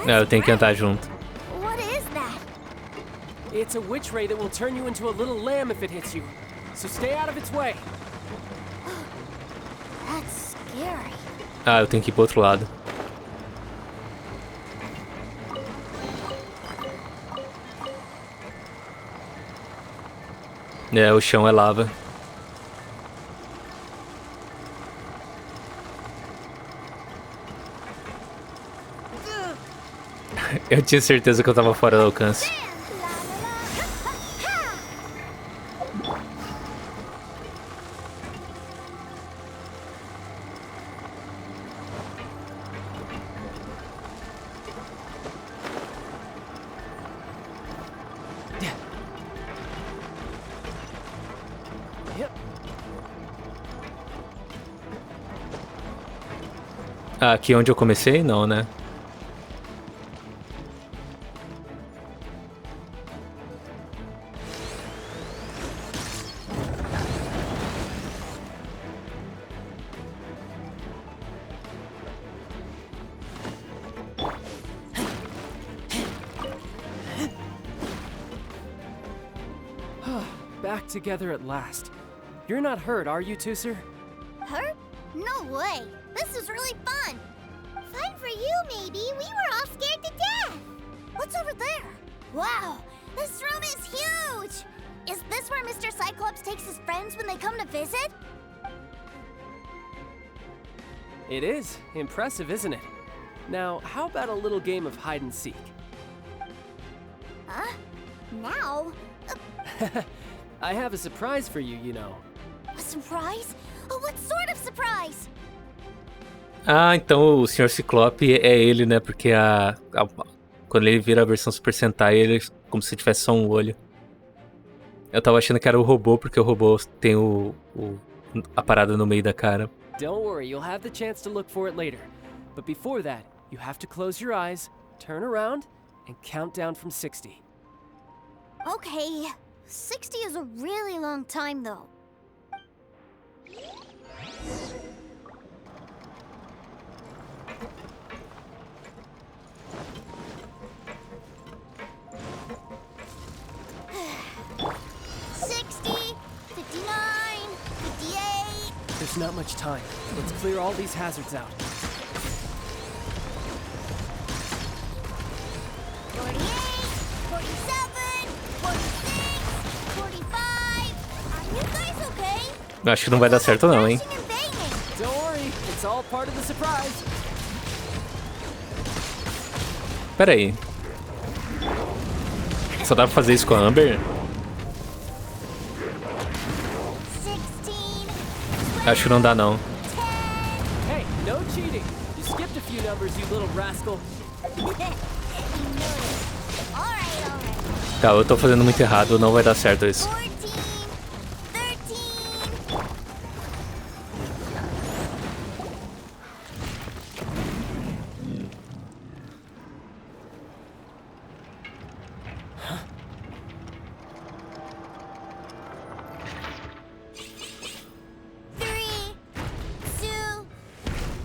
Não, eu tenho que andar junto. What is that? It's a witch ray that will turn you into a little lamb if it hits you. So stay out of its way. That's scary. Ah, eu tenho que ir pro outro lado. É, o chão é lava. Eu tinha certeza que eu tava fora do alcance. Yep. Ah, aqui onde eu comecei? Não, né? Back together at last. You're not hurt, are you, Tusser? Hurt? No way. This is really fun. Fun for you, maybe. We were all scared to death. What's over there? Wow, this room is huge. Is this where Mr. Cyclops takes his friends when they come to visit? It is. Impressive, isn't it? Now, how about a little game of hide and seek? Huh? Now? I have a surprise for you, you know. A surprise? Oh, what sort of surprise? Ah, então o Sr. Ciclope é ele, né? Porque quando ele vira a versão Super Sentai, ele é como se tivesse só um olho. Eu tava achando que era o robô, porque o robô tem a parada no meio da cara. Don't worry, you'll have the chance to look for it later. But before that, you have to close your eyes, turn around, and count down from 60. Okay. 60 is a really long time, though. There's not much time. Let's clear all these hazards out. 48, 47, 46, 45. Are you guys okay? Eu acho que não vai dar certo não, hein? Crashing and banging. Don't worry, it's all part of the surprise. Pera aí. Só dá pra fazer isso com a Amber? 16, Acho que não dá não. 10. Hey, no cheating. You skipped a few numbers, you little rascal. You noticed. All right. Tá, eu tô fazendo muito errado, não vai dar certo isso. 14, 13. Three, two,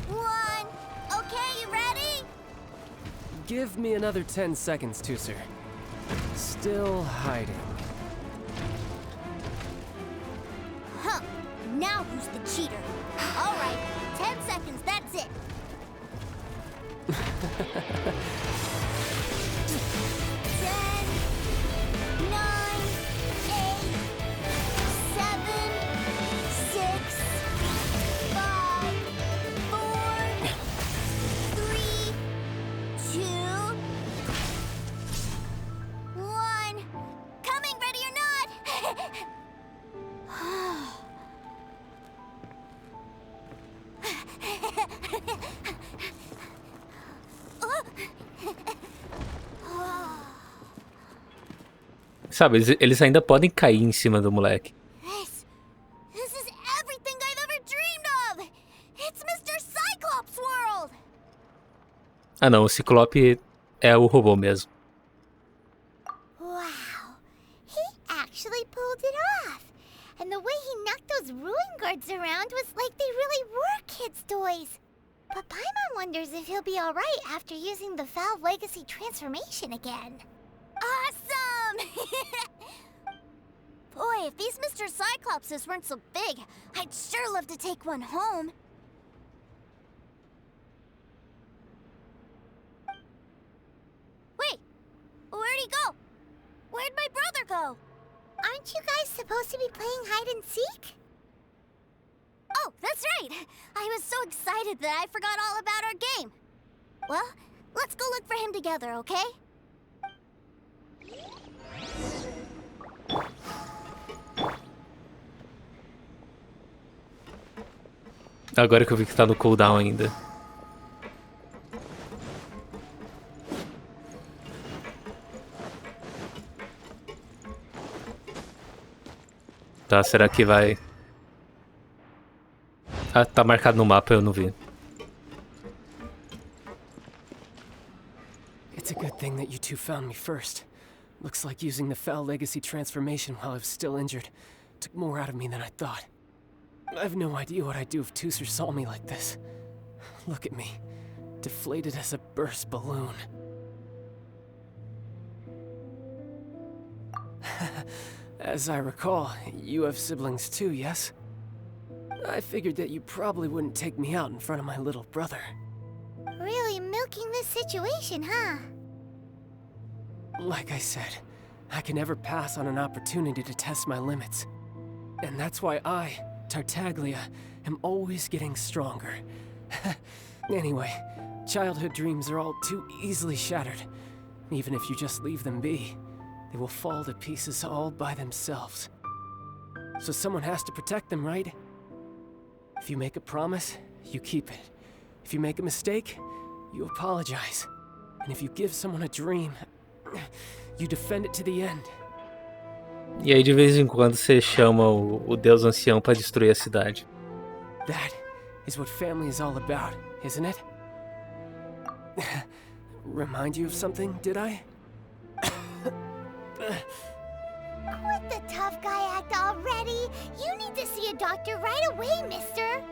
one. Okay, you ready? Give me another 10 seconds, Tusser. Still hiding. Huh. Now who's the cheater? All right, 10 seconds, that's it. 10, 9, 8, 7, 6, 5, 4, 3, 2, 1. Coming, ready or not? Sabe, eles ainda podem cair em cima do moleque. This is everything I've ever dreamed of. It's Mr. Cyclops' world. Ah não, o Ciclope é o robô mesmo. Wow, he actually pulled it off. And the way he knocked those ruin guards around was like they really were kids' toys. But Paimon wonders if he'll be alright after using the Valve Legacy transformation again. Awesome! Boy, if these Mr. Cyclopses weren't so big, I'd sure love to take one home. Wait, where'd he go? Where'd my brother go? Aren't you guys supposed to be playing hide and seek? Oh, that's right! I was so excited that I forgot all about our game. Well, Let's go look for him together, okay? Agora que eu vi que tá no cooldown ainda. Tá, será que vai... Ah, tá marcado no mapa, eu não vi. It's a good thing that you two found me first. Looks like using the Foul Legacy transformation while I was still injured took more out of me than I thought. I have no idea what I'd do if Tooser saw me like this. Look at me, deflated as a burst balloon. As I recall, you have siblings too, yes? I figured that you probably wouldn't take me out in front of my little brother. Really milking this situation, huh? Like I said, I can never pass on an opportunity to test my limits. And that's why I, Tartaglia, am always getting stronger. Anyway, childhood dreams are all too easily shattered. Even if you just leave them be, they will fall to pieces all by themselves. So someone has to protect them, right? If you make a promise, you keep it. If you make a mistake, you apologize. And if you give someone a dream, you defend it to the end. E aí de vez em quando você chama o Deus Ancião pra destruir a cidade. That is what family is all about, isn't it? Remind you of something, did I? Quit the tough guy act already! You need to see a doctor right away, mister!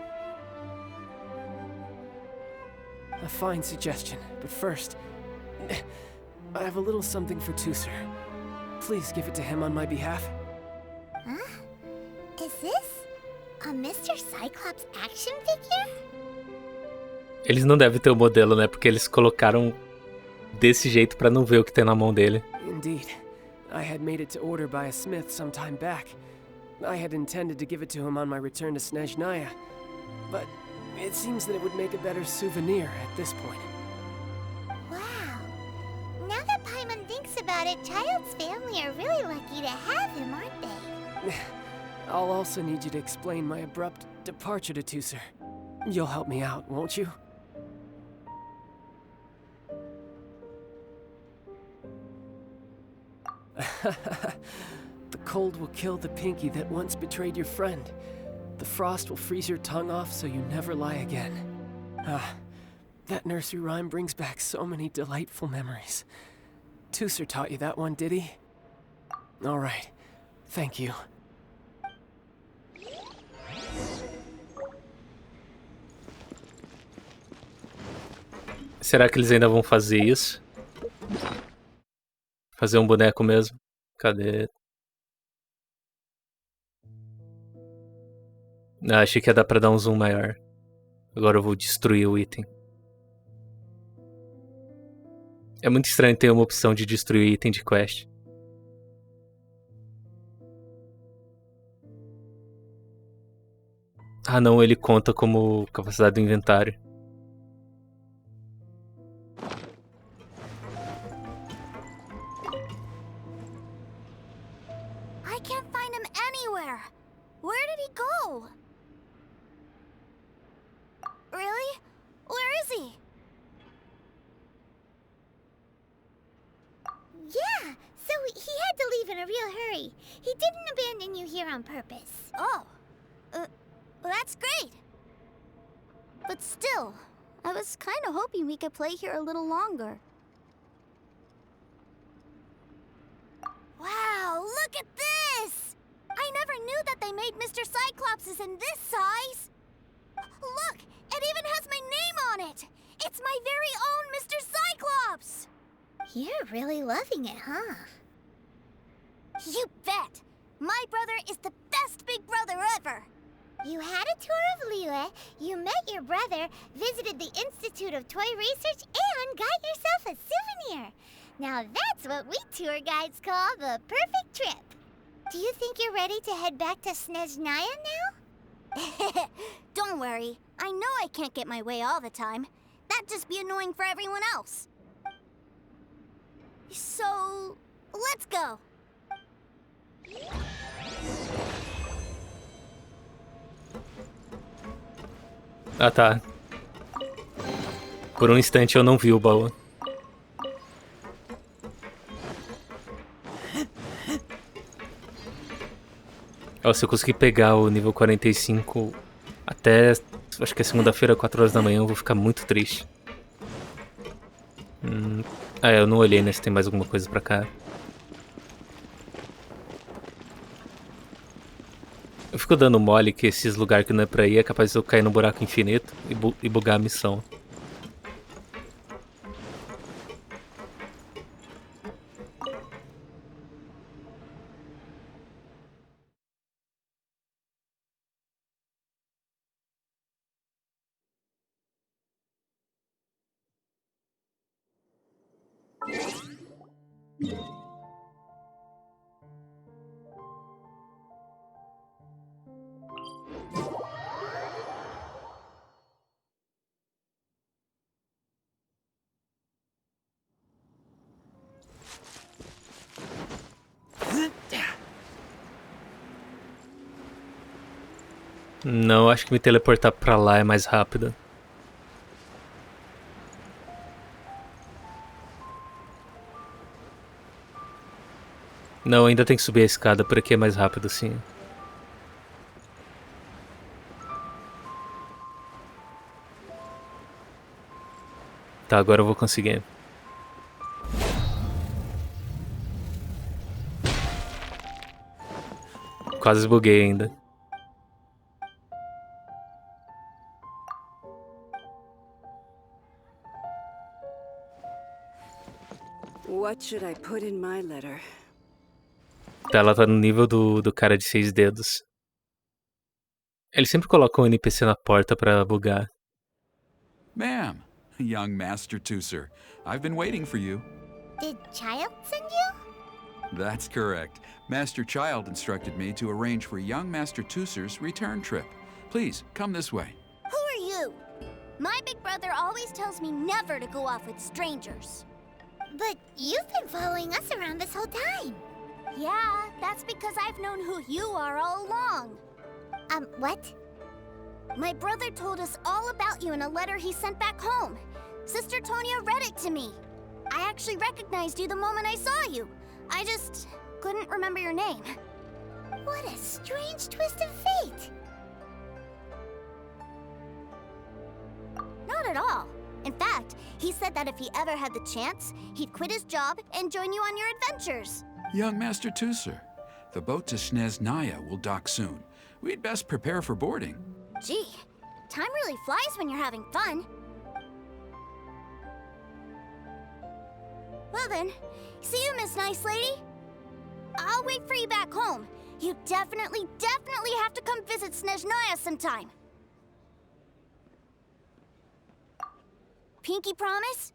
A fine suggestion, but first, I have a little something for Tooser. Please give it to him on my behalf. Huh? Is this a Mr. Cyclops action figure? Eles não devem ter o modelo, né? Porque eles colocaram desse jeito pra não ver o que tem na mão dele. Indeed. I had made it to order by a smith some time back. I had intended to give it to him on my return to Snezhnaya, but it seems that it would make a better souvenir at this point. Wow. Now that Paimon thinks about it, Child's family are really lucky to have him, aren't they? I'll also need you to explain my abrupt departure to Tooser. You'll help me out, won't you? The cold will kill the pinky that once betrayed your friend. The frost will freeze your tongue off so you never lie again. Ah, that nursery rhyme brings back so many delightful memories. Tooser taught you that one, did he? All right, thank you. Será que eles ainda vão fazer isso? Fazer um boneco mesmo? Cadê? Ah, achei que ia dar pra dar um zoom maior. Agora eu vou destruir o item. É muito estranho ter uma opção de destruir item de quest. Ah não, ele conta como capacidade do inventário. I can't find him anywhere! Where did he go? Really? Where is he? Yeah, so he had to leave in a real hurry. He didn't abandon you here on purpose. Oh, that's great. But still, I was kind of hoping we could play here a little longer. Wow, look at this! I never knew that they made Mr. Cyclopses in this size! Look, it even has my name on it! It's my very own Mr. Cyclops! You're really loving it, huh? You bet! My brother is the best big brother ever! You had a tour of Liyue, you met your brother, visited the Institute of Toy Research, and got yourself a souvenir! Now that's what we tour guides call the perfect trip! Do you think you're ready to head back to Snezhnaya now? Don't worry, I know I can't get my way all the time. That'd just be annoying for everyone else. So, let's go. Ah, tá. Por um instante eu não vi o baú. Ó, se eu conseguir pegar o nível 45 até, acho que é segunda-feira, 4 horas da manhã, eu vou ficar muito triste. Ah, eu não olhei, né, se tem mais alguma coisa pra cá. Eu fico dando mole que esses lugares que não é pra ir é capaz de eu cair no buraco infinito e bugar a missão. Não, acho que me teleportar pra lá é mais rápido. Não, ainda tem que subir a escada, por aqui é mais rápido, sim. Tá, agora eu vou conseguir. Quase buguei ainda. What should I put in my letter? Tá, ela tá no nível do cara de 6 dedos. Eles sempre colocam um NPC na porta pra bugar. Ma'am, young Master Tooser, I've been waiting for you. Did Child send you? That's correct. Master Child instructed me to arrange for young Master Tooser's return trip. Please, come this way. Who are you? My big brother always tells me never to go off with strangers. But you've been following us around this whole time. Yeah, that's because I've known who you are all along. What? My brother told us all about you in a letter he sent back home. Sister Tonya read it to me. I actually recognized you the moment I saw you. I just couldn't remember your name. What a strange twist of fate. Not at all. In fact, he said that if he ever had the chance, he'd quit his job and join you on your adventures. Young Master Tooser, the boat to Snezhnaya will dock soon. We'd best prepare for boarding. Gee, time really flies when you're having fun. Well then, see you, Miss Nice Lady. I'll wait for you back home. You definitely have to come visit Snezhnaya sometime. Pinky promise?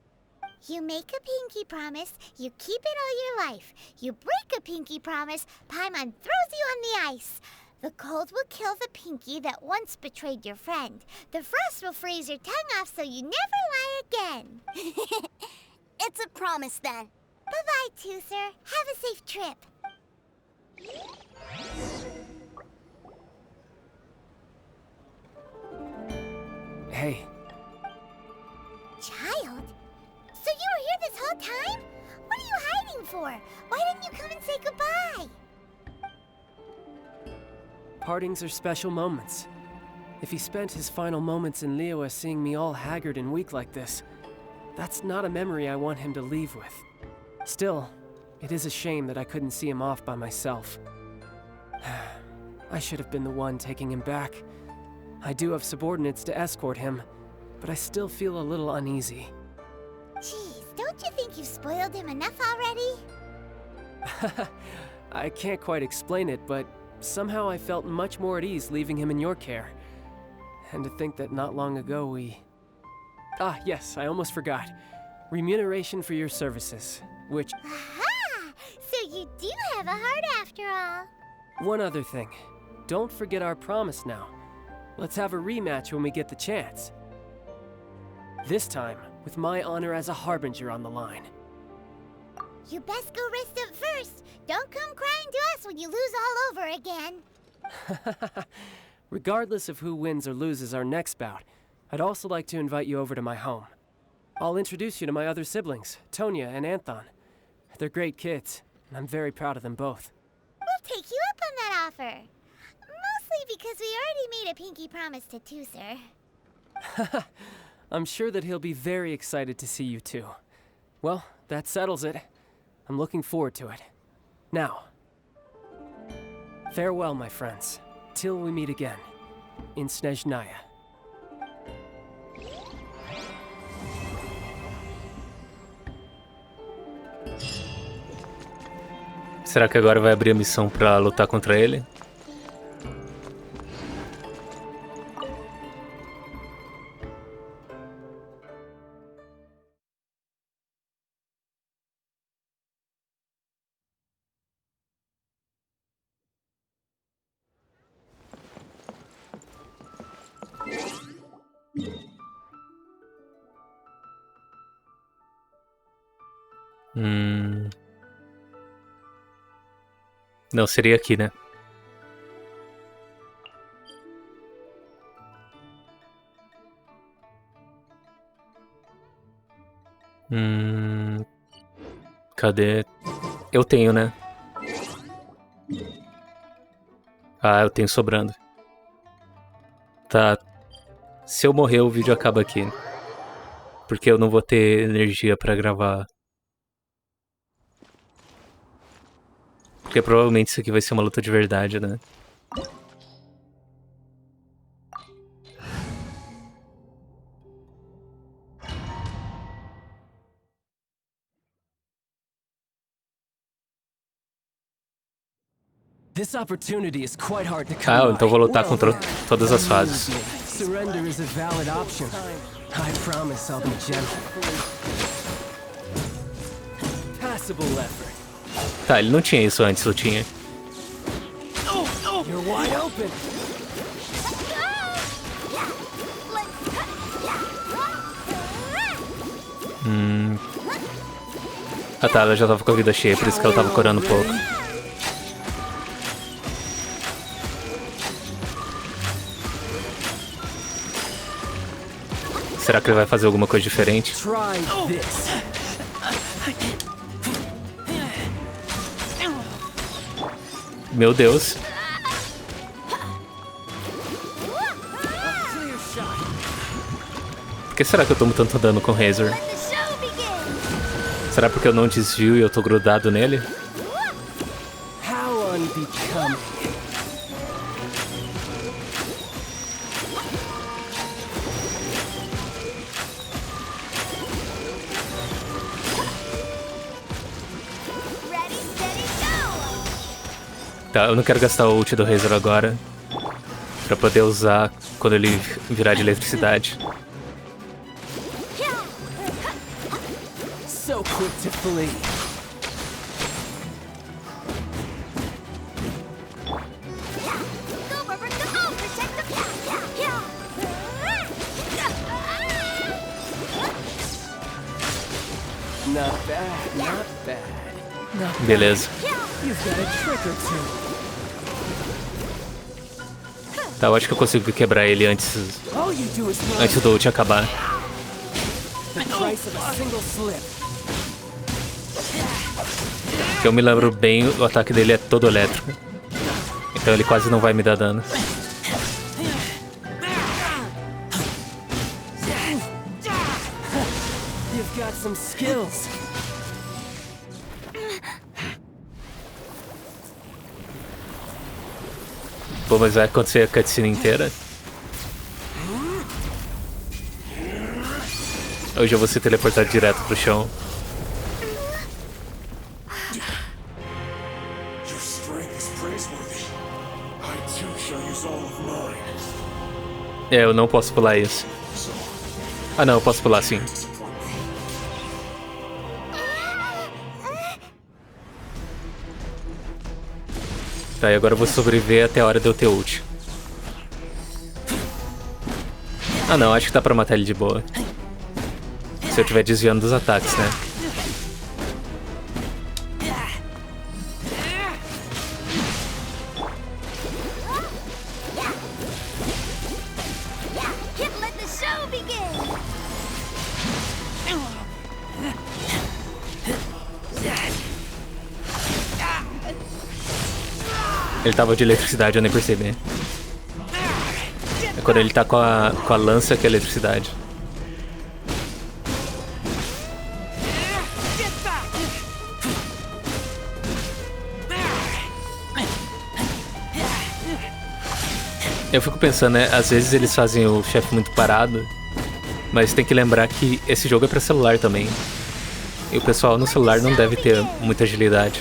You make a pinky promise, you keep it all your life. You break a pinky promise, Paimon throws you on the ice. The cold will kill the pinky that once betrayed your friend. The frost will freeze your tongue off so you never lie again. It's a promise then. Bye-bye, Tooser. Have a safe trip. Hey. Child? So you were here this whole time? What are you hiding for? Why didn't you come and say goodbye? Partings are special moments. If he spent his final moments in Liyue seeing me all haggard and weak like this, that's not a memory I want him to leave with. Still, it is a shame that I couldn't see him off by myself. I should have been the one taking him back. I do have subordinates to escort him, but I still feel a little uneasy. Jeez, don't you think you've spoiled him enough already? I can't quite explain it, but somehow I felt much more at ease leaving him in your care. And to think that not long ago we... Ah, yes, I almost forgot. Remuneration for your services, which... Aha! So you do have a heart after all. One other thing. Don't forget our promise now. Let's have a rematch when we get the chance. This time, with my honor as a harbinger on the line. You best go rest up first. Don't come crying to us when you lose all over again. Regardless of who wins or loses our next bout, I'd also like to invite you over to my home. I'll introduce you to my other siblings, Tonya and Anthon. They're great kids, and I'm very proud of them both. We'll take you up on that offer. Mostly because we already made a pinky promise to Tooser. I'm sure that he'll be very excited to see you too. Well, that settles it. I'm looking forward to it. Now, farewell, my friends, till we meet again, in Snezhnaya. Será que agora vai abrir a missão pra lutar contra ele? Não, seria aqui, né? Cadê? Eu tenho, né? Ah, eu tenho sobrando. Tá. Se eu morrer, o vídeo acaba aqui. Porque eu não vou ter energia pra gravar. Porque provavelmente isso aqui vai ser uma luta de verdade, né? This opportunity is quite hard to Ah, come by. então vou lutar contra todas as fases. Surrender is a valid option. I promise I'll be gentle. Passable effort. Tá, ele não tinha isso antes, eu tinha. You're wide open. Ah tá, ela já tava com a vida cheia, por isso que ela tava curando um pouco. Será que ele vai fazer alguma coisa diferente? Try this. Meu Deus. Por que será que eu tomo tanto dano com Razor? Será porque eu não desvio e eu tô grudado nele? How unbecoming. Tá, eu não quero gastar o ult do Razor agora. Pra poder usar quando ele virar de eletricidade. So quick to flee. Not bad, not bad. Not bad. Beleza. You've got a trick or two. Tá, eu acho que eu consigo quebrar ele antes All you do is run. do ult acabar. The price of a single slip. Que eu me lembro bem, o ataque dele é todo elétrico. Então ele quase não vai me dar dano. You've got some skills. Pô, mas vai acontecer a cutscene inteira? Hoje eu vou ser teleportado direto pro chão. É, eu não posso pular isso. Ah não, eu posso pular sim. Tá, e agora eu vou sobreviver até a hora de eu ter ult. Ah não, acho que dá pra matar ele de boa. Se eu estiver desviando dos ataques, né? Let the show begin! Ele tava de eletricidade, eu nem percebi. É quando ele tá com a lança que é eletricidade. Eu fico pensando, né? Às vezes eles fazem o chefe muito parado, mas tem que lembrar que esse jogo é pra celular também. E o pessoal no celular não deve ter muita agilidade.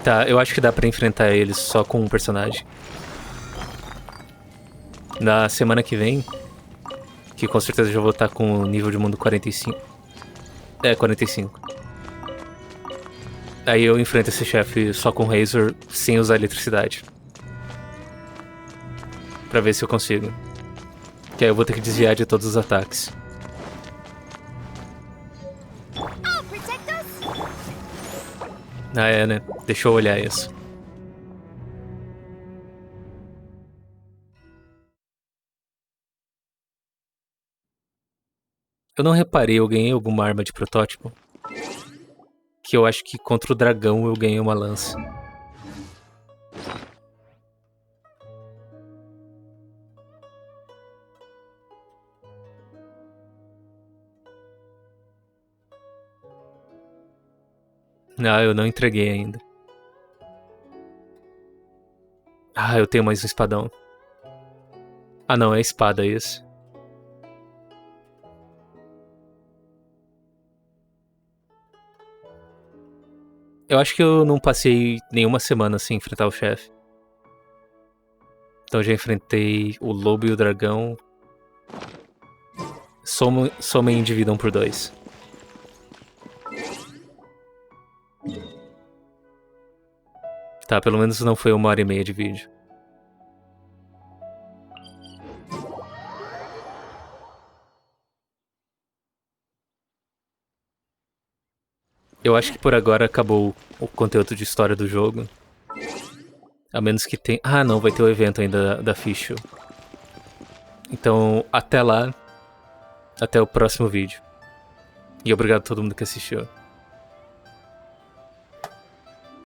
Tá, eu acho que dá pra enfrentar eles só com um personagem. Na semana que vem, que com certeza eu já vou estar com o nível de mundo 45. É, 45. Aí eu enfrento esse chefe só com Razor, sem usar eletricidade. Pra ver se eu consigo. Que aí eu vou ter que desviar de todos os ataques. I'll protect us! Ah, é, né? Deixa eu olhar isso. Eu não reparei, eu ganhei alguma arma de protótipo. Que eu acho que contra o dragão eu ganhei uma lança. Ah, eu não entreguei ainda. Ah, eu tenho mais um espadão. Ah não, é espada isso. Eu acho que eu não passei nenhuma semana sem enfrentar o chefe. Então eu já enfrentei o lobo e o dragão. Somem e dividam por 2. Tá, pelo menos não foi 1h30 de vídeo. Eu acho que por agora acabou o conteúdo de história do jogo. A menos que tenha... Ah, não, vai ter o evento ainda da Fischl. Então, até lá. Até o próximo vídeo. E obrigado a todo mundo que assistiu.